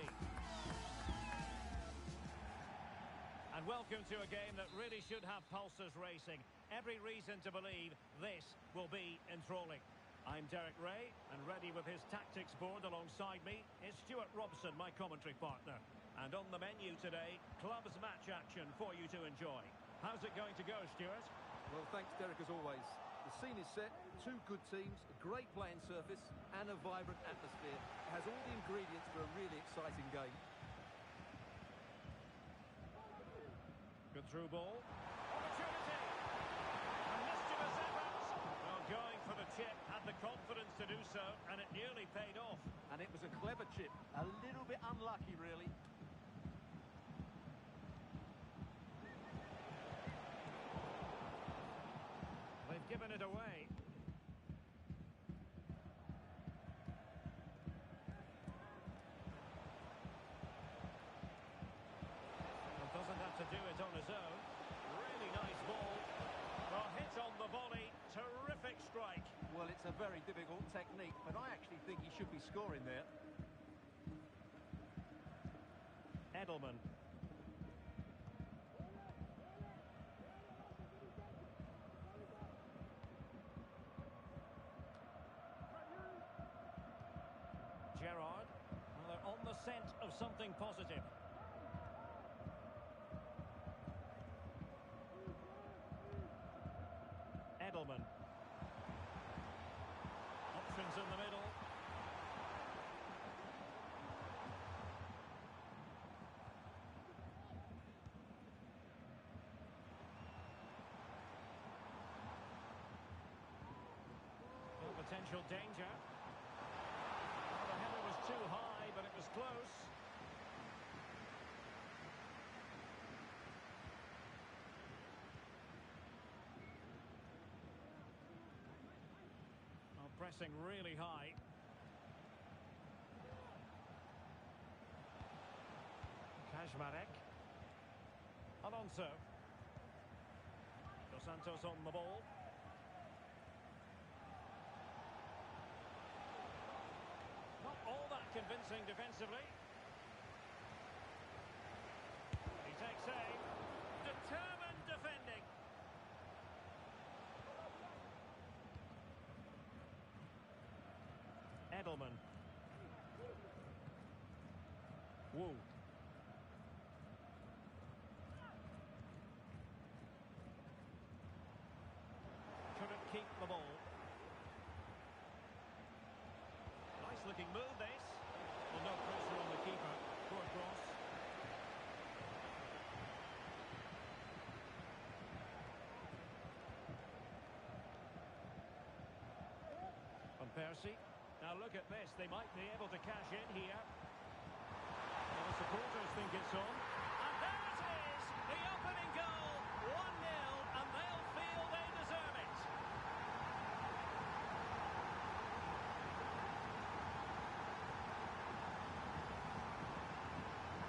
Speaker 1: And welcome to a game that really should have pulses racing. Every reason to believe this will be enthralling. I'm Derek Ray, and ready with his tactics board alongside me is Stuart Robson, my commentary partner. And on the menu today, clubs match action for you to enjoy. How's it going to go, Stuart?
Speaker 2: Well, thanks, Derek, as always. The scene is set, two good teams, a great playing surface, and a vibrant atmosphere. It has all the ingredients for a really exciting game.
Speaker 1: Good through ball. Opportunity! And mischievous efforts. Well, going for the chip, had the confidence to do so, and it nearly paid off.
Speaker 2: And it was a clever chip. A little bit unlucky, really.
Speaker 1: They've given it away. Well, doesn't have to do it on his own. Really nice ball. Well, hit on the volley. Terrific strike.
Speaker 2: Well, it's a very difficult technique, but I actually think he should be scoring there.
Speaker 1: Edelman. Gerrard. Well, they're on the scent of something positive. Edelman. Options in the middle. Well, potential danger. Well, the header was too high, but it was close. Oh, pressing really high. Kaczmarek. Alonso. Dos Santos on the ball. Not all that convincing defensively. He takes aim. Determined defending. Edelman. Wu. Couldn't keep the ball. Nice looking move this. Well, no pressure on the keeper. Poor cross. Van Persie. Now look at this. They might be able to cash in here. Well, the supporters think it's on. And there it is! The opening goal. 1-0, and they'll feel they deserve it.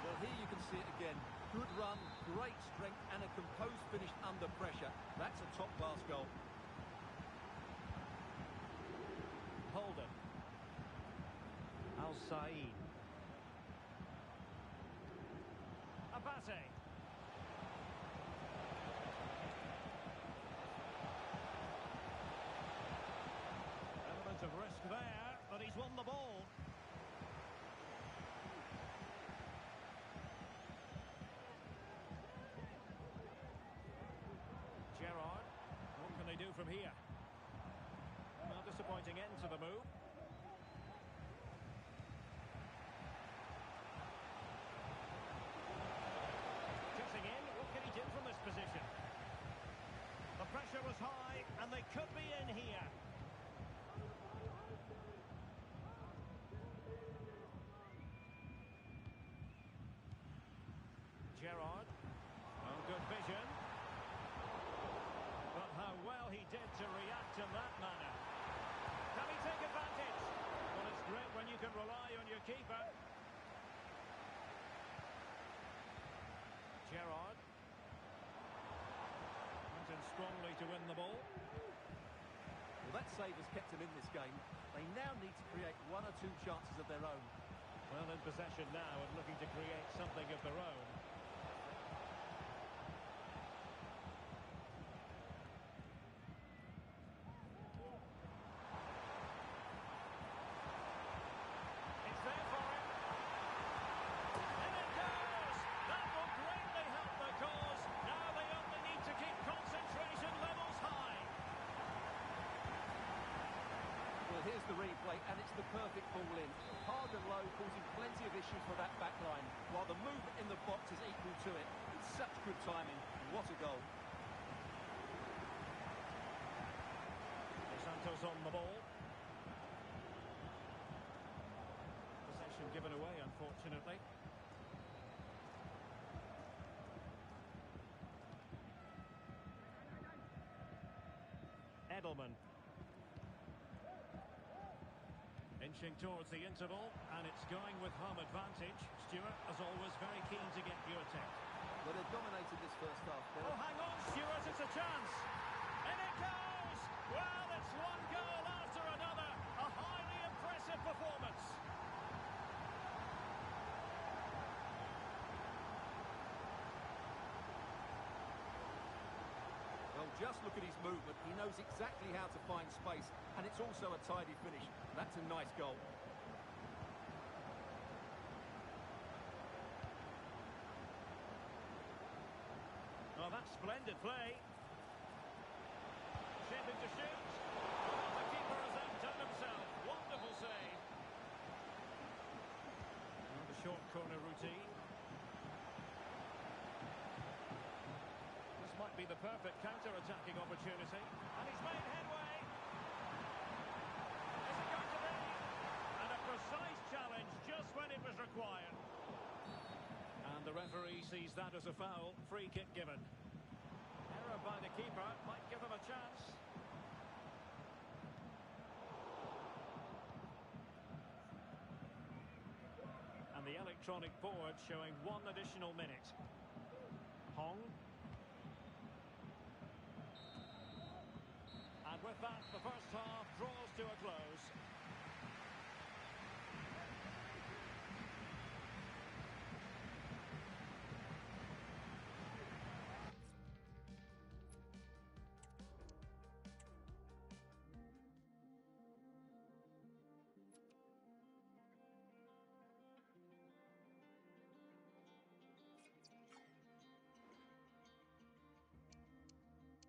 Speaker 2: Well, here you can see it again. Good run, great strength, and a composed finish under pressure. That's a top-class goal.
Speaker 1: Holden. Al-Said. Abate. Element of risk there, but he's won the ball. Gerrard. What can they do from here? Well, disappointing end to the move. Cutting in, what can he do from this position? The pressure was high, and they could be in here. he did to react in that manner. Can he take advantage? Well, it's great when you can rely on your keeper. Gerrard. Went in strongly to win the ball.
Speaker 2: Well, that save has kept them in this game. They now need to create one or two chances of their own.
Speaker 1: Well, in possession now and looking to create something of their own. It's there for him. In it goes! That will greatly help the cause. Now they only need to keep concentration levels high.
Speaker 2: Well, here's the replay, and it's the perfect ball in. Hard and low, causing plenty of issues for that back line, while the movement in the box is equal to it. It's such good timing. What a goal.
Speaker 1: Santos on the ball. Possession given away, unfortunately. Edelman. Inching towards the interval, and it's going with home advantage. Stewart, as always, very keen to get your take.
Speaker 2: Well, they've dominated this first half.
Speaker 1: Oh, hang on, Stewart, it's a chance. And it goes! Well, it's one goal after another. A highly impressive performance.
Speaker 2: Well, just look at his movement. He knows exactly how to find space, and it's also a tidy finish. That's a nice goal.
Speaker 1: Well, that's splendid play. Shaping to shoot. Well, the keeper has outdone himself. Wonderful save. And the short corner routine. This might be the perfect counter-attacking opportunity. And he's made headway. Is it going to be? And a precise challenge just when it was required. And the referee sees that as a foul. Free kick given. Error by the keeper might give him a chance. And the electronic board showing one additional minute. Hong. And with that, the first half draws to a close.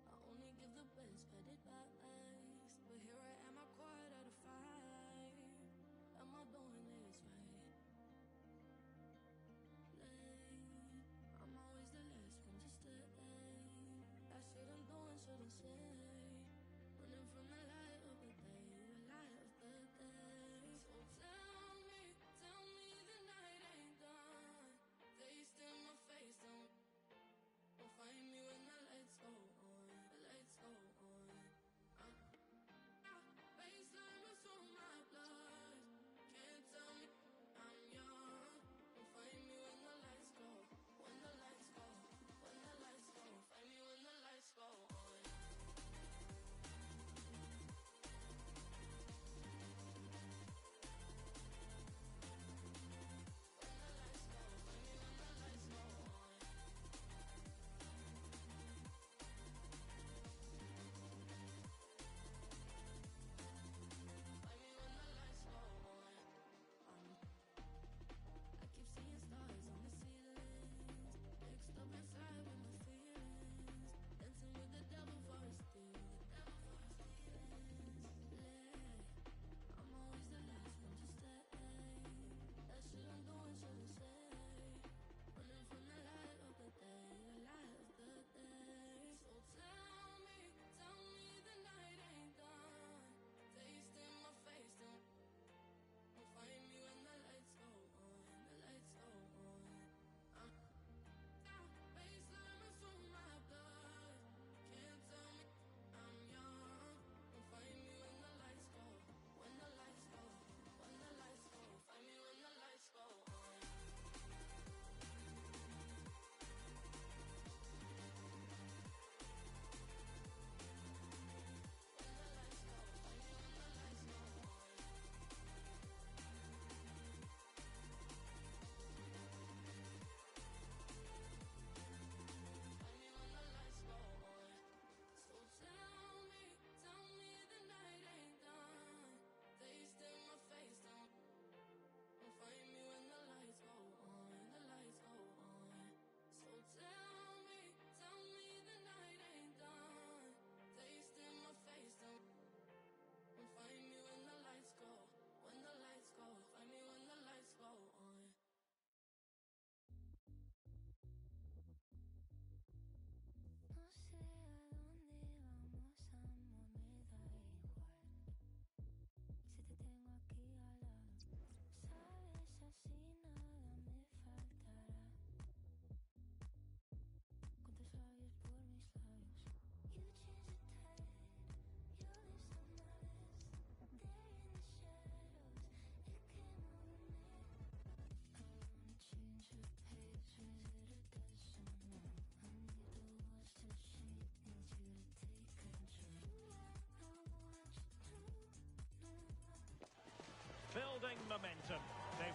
Speaker 6: I only give the best bad advice, but here I am, I quiet out of fight.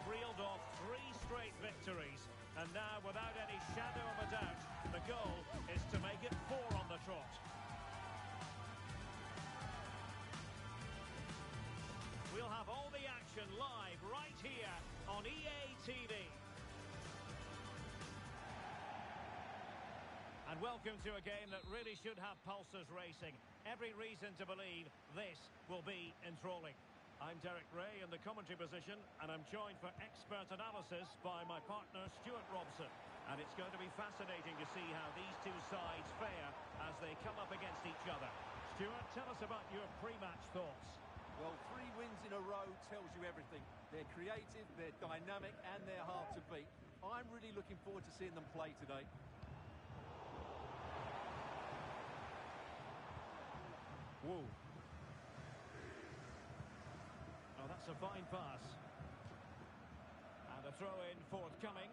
Speaker 1: They've reeled off 3 straight victories. And now, without any shadow of a doubt, the goal is to make it 4 on the trot. We'll have all the action live right here on EA TV. And welcome to a game that really should have pulses racing. Every reason to believe this will be enthralling. I'm Derek Ray in the commentary position, and I'm joined for expert analysis by my partner Stuart Robson. And it's going to be fascinating to see how these two sides fare as they come up against each other. Stuart, tell us about your pre-match thoughts.
Speaker 2: Well, 3 wins in a row tells you everything. They're creative, they're dynamic, and they're hard to beat. I'm really looking forward to seeing them play today.
Speaker 1: Whoa. Oh, that's a fine pass. And a throw-in forthcoming.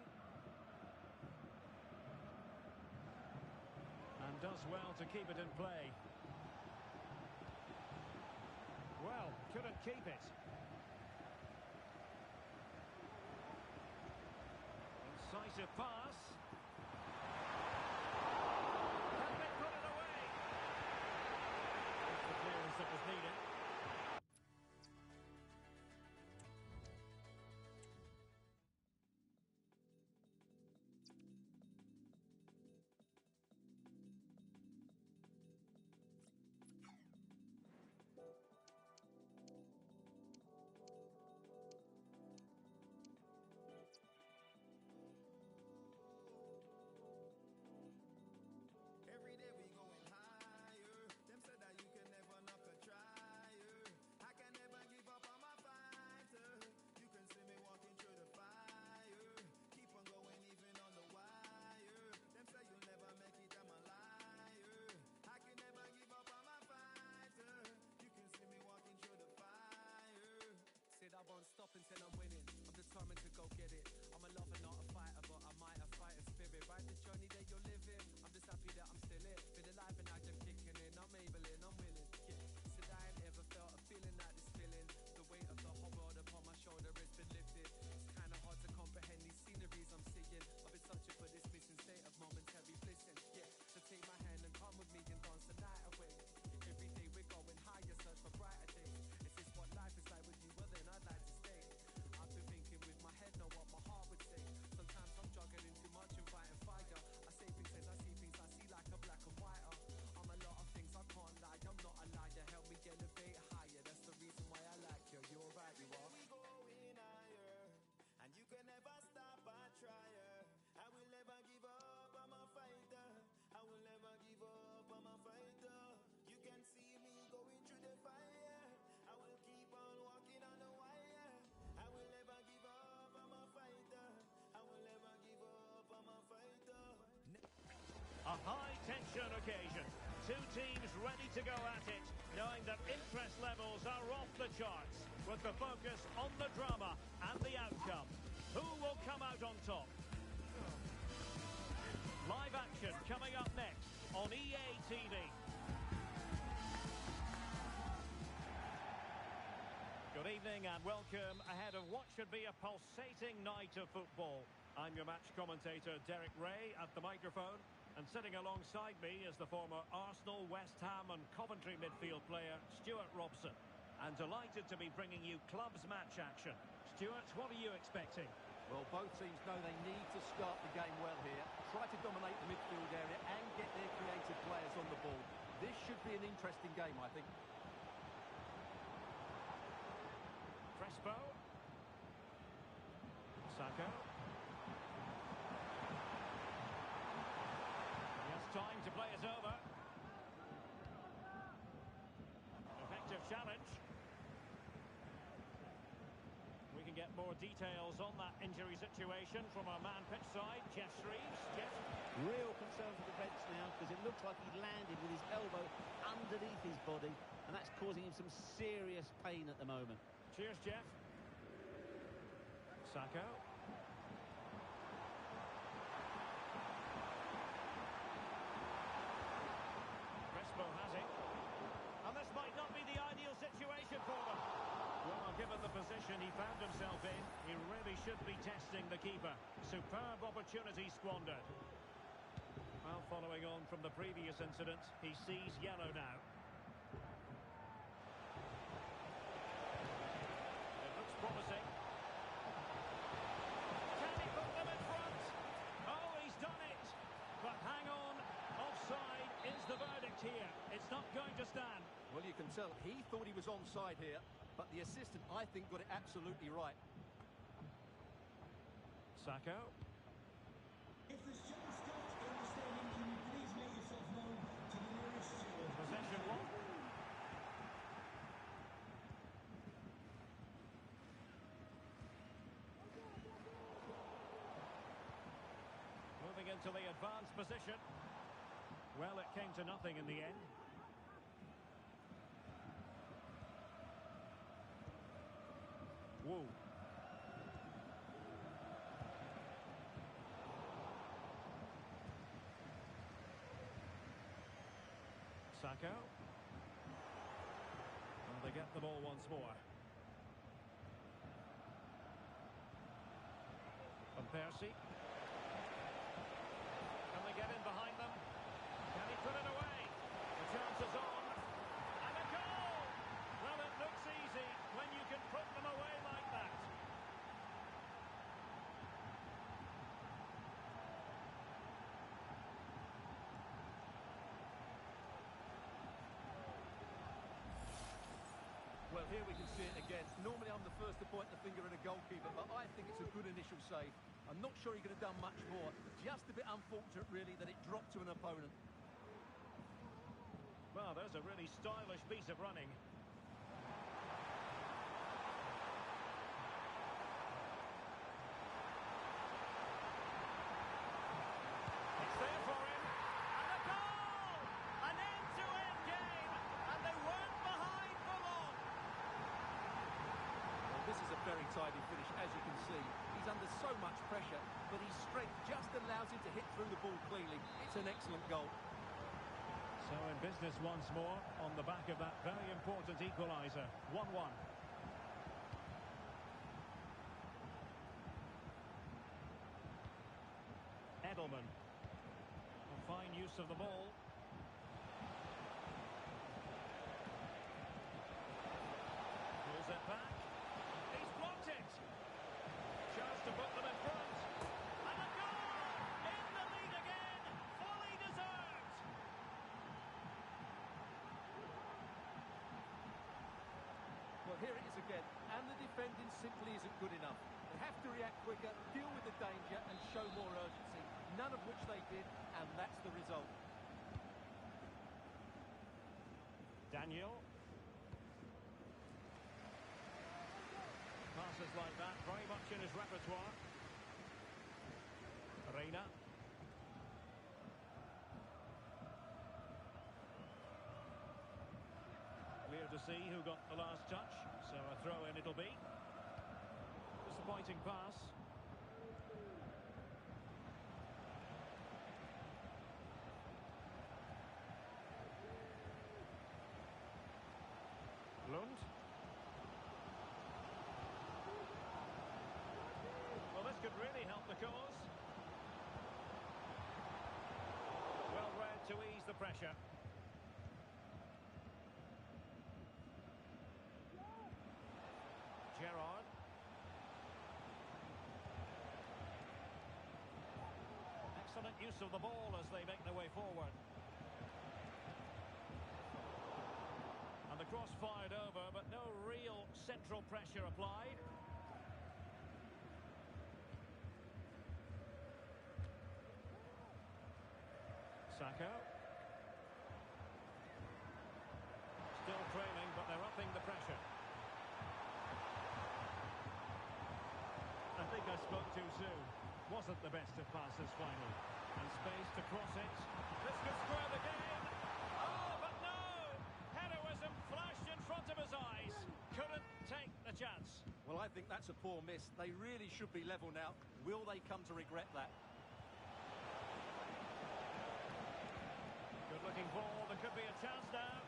Speaker 1: And does well to keep it in play. Well, couldn't keep it. Incisive pass. Can they put it away? That's the clearance that was needed.
Speaker 3: Every day we going higher. Them said that you can never knock a trier. I can never give up on my fighter. You can see me walking through the fire. Keep on going even on the wire. Them say you'll never make it, I'm a liar. I can never give up on my fighter. You can see me walking through the fire.
Speaker 6: Said I won't stop until I'm winning. I'm determined to go get it. I'm a lover, not a fighter, but I might have fighting spirit. Right, the journey that you're living. I'm just happy that I'm still it. Been alive and now just kicking in. I'm able in, I'm willing. Yeah. Said I ain't ever felt a feeling like this feeling. The weight of the whole world upon my shoulder has been lifted. It's kinda hard to comprehend these sceneries I'm seeing. I've been searching for this missing state of momentary blissing. Yeah. So take my hand and come with me and dance the night away. Every day we're going higher, search for brighter days. Is this what life is like with you? Well then I'd like to stay. I've been thinking with my head, know what my heart would say. Sometimes I'm juggling too much and fighting fire. I say things as I see things, I see like a black and white. I'm a lot of things, I can't lie. I'm not a liar, help me elevate higher. That's the reason why I like you. You're right, you are.
Speaker 3: We going higher, and you can never stop or try. I will never give up, I'm a fighter. I will never give up, I'm a fighter. You can see me going through the fire. I will keep on walking on the wire. I will never give up, I'm a fighter. I will never give up, I'm a fighter.
Speaker 1: A high-tension occasion. 2 teams ready to go at it, knowing that interest levels are off the charts, with the focus on the drama and the outcome. Who will come out on top? Live action coming up next on EA TV. Good evening and welcome ahead of what should be a pulsating night of football. I'm your match commentator Derek Ray at the microphone, and sitting alongside me is the former Arsenal, West Ham and Coventry midfield player Stuart Robson. And delighted to be bringing you clubs match action. Stuart, what are you expecting?
Speaker 2: Well, both teams know they need to start the game well here. Try to dominate the midfield area and get their creative players on the ball. This should be an interesting game, I think.
Speaker 1: Crespo. Saka. He has time to play it over. Effective challenge. We can get more details on that injury situation from our man pitch side, Jeff Shreves. Jeff?
Speaker 7: Real concern for the defence now, because it looks like he landed with his elbow underneath his body, and that's causing him some serious pain at the moment.
Speaker 1: Cheers, Jeff. Saka. Crespo has it. And this might not be the ideal situation for them. Well, given the position position he found himself in. He really should be testing the keeper. Superb opportunity squandered. Well, following on from the previous incident, he sees yellow now. It looks promising. Can he put them in front? Oh, he's done it. But hang on. Offside is the verdict here. It's not going to stand.
Speaker 2: Well, you can tell he thought he was onside here, but the assistant, I think, got it absolutely right.
Speaker 1: Sacco.
Speaker 8: If there's John Scott in the stadium, can you please make yourself known to the nearest steward?
Speaker 1: Possession one. Moving into the advanced position. Well, it came to nothing in the end. Woo. Sacco. And they get the ball once more. Van Persie. Can they get in behind them? Can he put it away? The chance is on. And a goal! Well, it looks easy when you can put them away like that.
Speaker 2: Well, here we can see it again. Normally I'm the first to point the finger at a goalkeeper, but I think it's a good initial save. I'm not sure he could have done much more. Just a bit unfortunate, really, that it dropped to an opponent.
Speaker 1: Well, there's a really stylish piece of running. It's there for him. And a goal! An end-to-end game, and they weren't behind for long.
Speaker 2: Well, this is a very tidy finish, as you can see. He's under so much pressure, but his strength just allows him to hit through the ball cleanly. It's an excellent goal.
Speaker 1: So in business once more, on the back of that very important equaliser. 1-1. Edelman. A fine use of the ball. Pulls it back. He's blocked it. Chance to put them in front. And a goal! In the lead again! Fully deserved!
Speaker 2: Well, here it is again, and the defending simply isn't good enough. They have to react quicker, deal with the danger, and show more urgency. None of which they did, and that's the result.
Speaker 1: Daniel. Passes like that, very much in his repertoire. Reina. Clear to see who got the last touch, so a throw-in it'll be. Disappointing pass. Lund. Well, this could really help the cause. Well read to ease the pressure. Gerrard. Excellent use of the ball as they make their way forward. And the cross fired over, but no real central pressure applied. Sacco. Still trailing, but they're upping the pressure. I think I spoke too soon. Wasn't the best of passes finally. And space to cross it. This could square the game. Oh, but no! Heroism flashed in front of his eyes. Couldn't take the chance.
Speaker 2: Well, I think that's a poor miss. They really should be level now. Will they come to regret that?
Speaker 1: Good looking ball. There could be a chance now.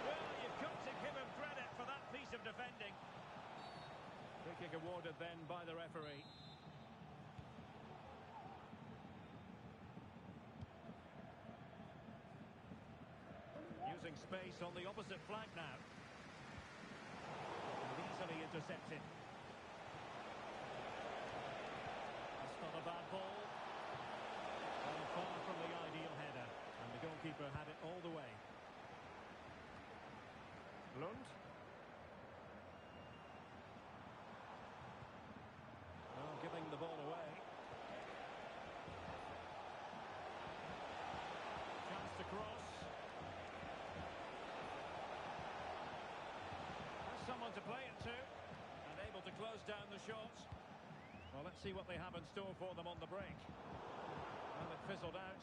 Speaker 1: Well, you've got to give him credit for that piece of defending. Free kick awarded then by the referee. Using space on the opposite flank now. Easily intercepted. That's not a bad ball. Well, far from the ideal header. And the goalkeeper had it all the way. Lund. Well, giving the ball away. Chance to cross. Has someone to play it to. And able to close down the shot. Well, let's see what they have in store for them on the break. Well, it fizzled out.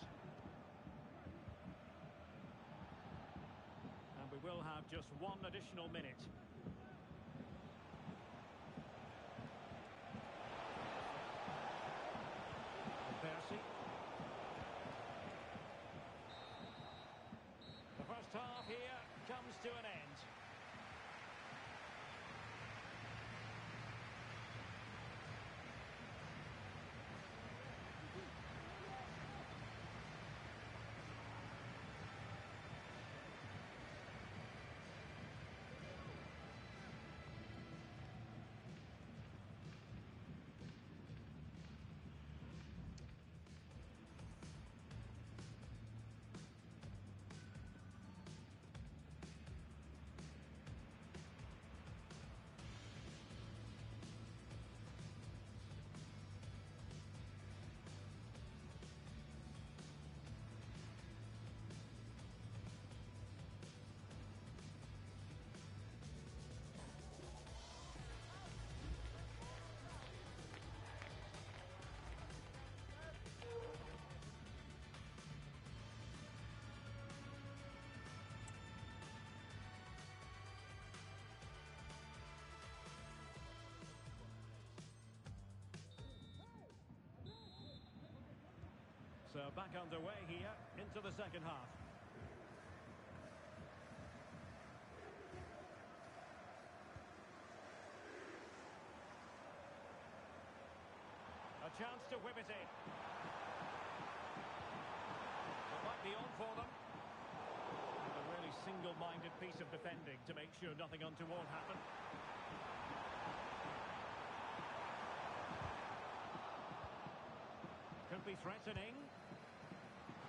Speaker 1: And we will have just one additional minute. Percy. The first half here comes to an end. So back underway here into the second half. A chance to whip it in. It might be on for them. And a really single-minded piece of defending to make sure nothing untoward happened. Could be threatening.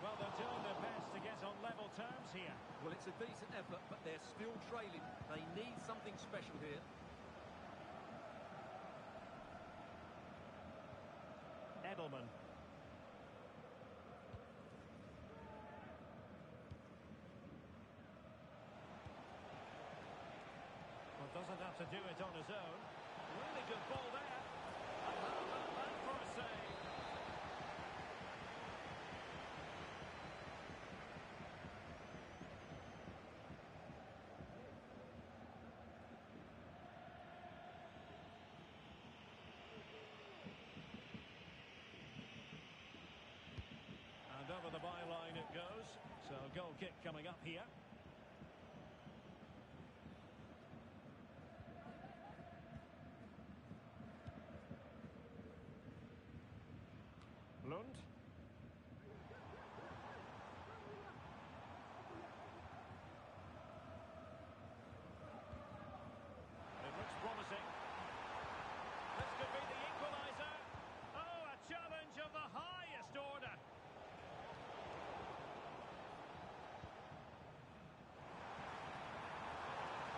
Speaker 1: Well, they're doing their best to get on level terms here.
Speaker 2: Well, it's a decent effort, but they're still trailing. They need something special here.
Speaker 1: Edelman. Well, doesn't have to do it on his own. Really good ball there. And not bad for a save. And over the byline it goes. So goal kick coming up here. Lund. It looks promising. This could be the equaliser. Oh, a challenge of the highest order.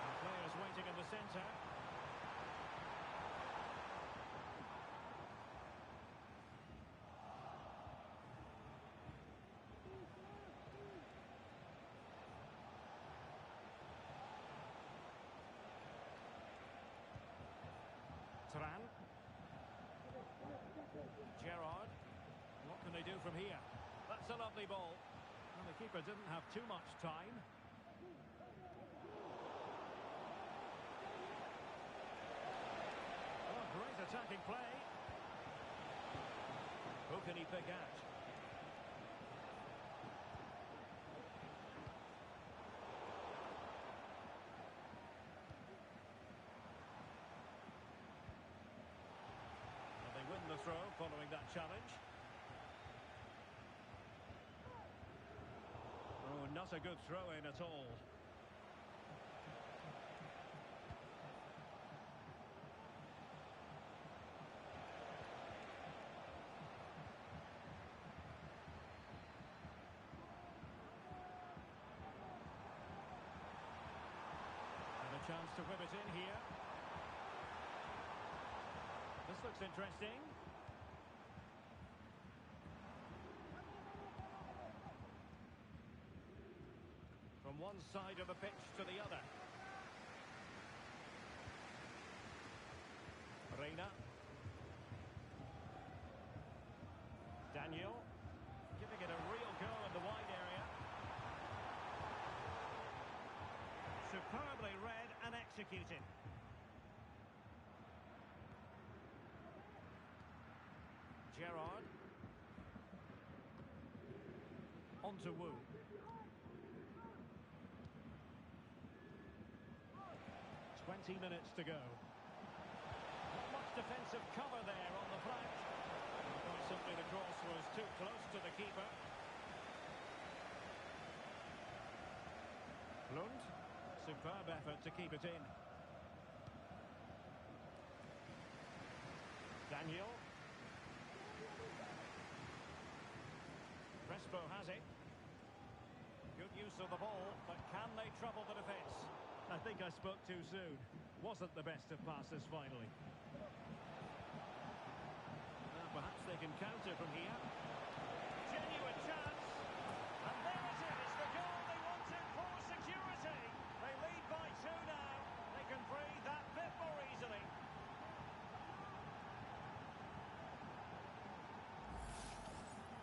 Speaker 1: And players waiting in the centre. Turan. Gerrard. What can they do from here? That's a lovely ball. And the keeper didn't have too much time. Oh, great attacking play. Who can he pick out? throw following that challenge. Oh, not a good throw-in at all. Chance to whip it in here. This looks interesting. From one side of the pitch to the other. Reina. Daniel. Giving it a real go in the wide area. Superbly read and executed. Gerrard. On to Wu. 20 minutes to go. Not much defensive cover there on the flank. Quite simply the cross was too close to the keeper. Lund. Superb effort to keep it in. Daniel. Crespo has it. Good use of the ball, but can they trouble the defence? I think I spoke too soon. Wasn't the best of passes finally. Perhaps they can counter from here. Genuine chance. And there it is, the goal they wanted for security. They lead by 2 now. They can breathe that bit more easily.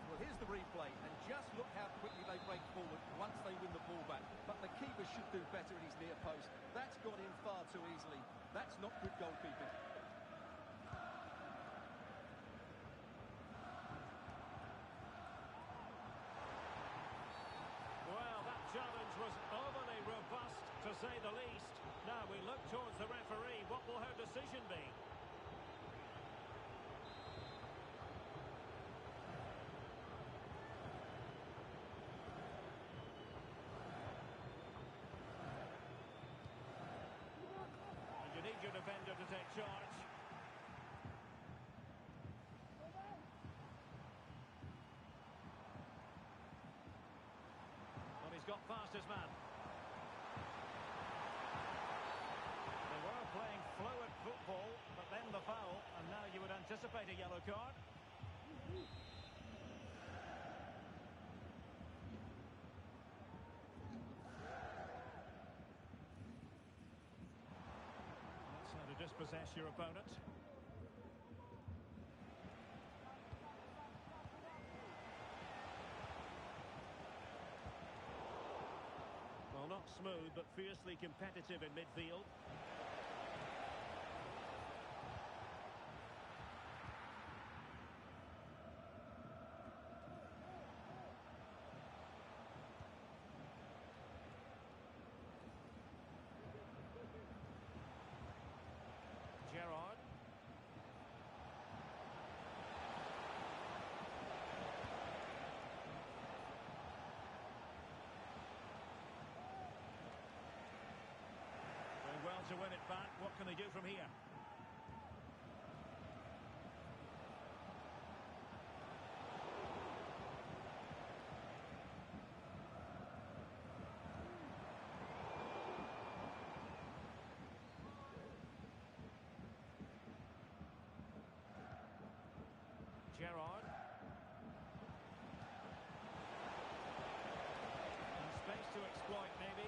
Speaker 2: Well, here's the replay, and just look how quickly they break forward once they win the ball back. But the keeper should do better in his near post. That's gone in far too easily. That's not good goalkeeping.
Speaker 1: Well, that challenge was overly robust, to say the least. Now we look towards the referee. What will her decision be? And you need your defender to take charge. Well, he's got past his man. They were playing fluid football, but then the foul, and now you would anticipate a yellow card. That's how to dispossess your opponent. Well, not smooth, but fiercely competitive in midfield. Gerrard. Doing well to win it back. What can they do from here? Gerrard. And space to exploit, maybe.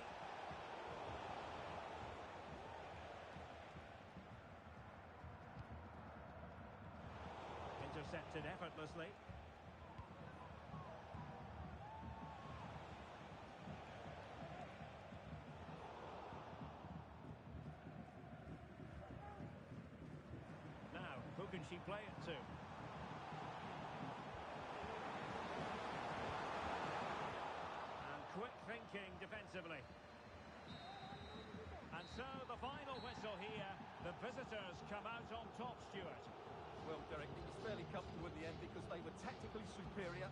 Speaker 1: Intercepted effortlessly. Now, who can she play it to? Quick thinking defensively. And so the final whistle here. The visitors come out on top, Stuart.
Speaker 2: Well, Derek, it was fairly the end because they were tactically superior.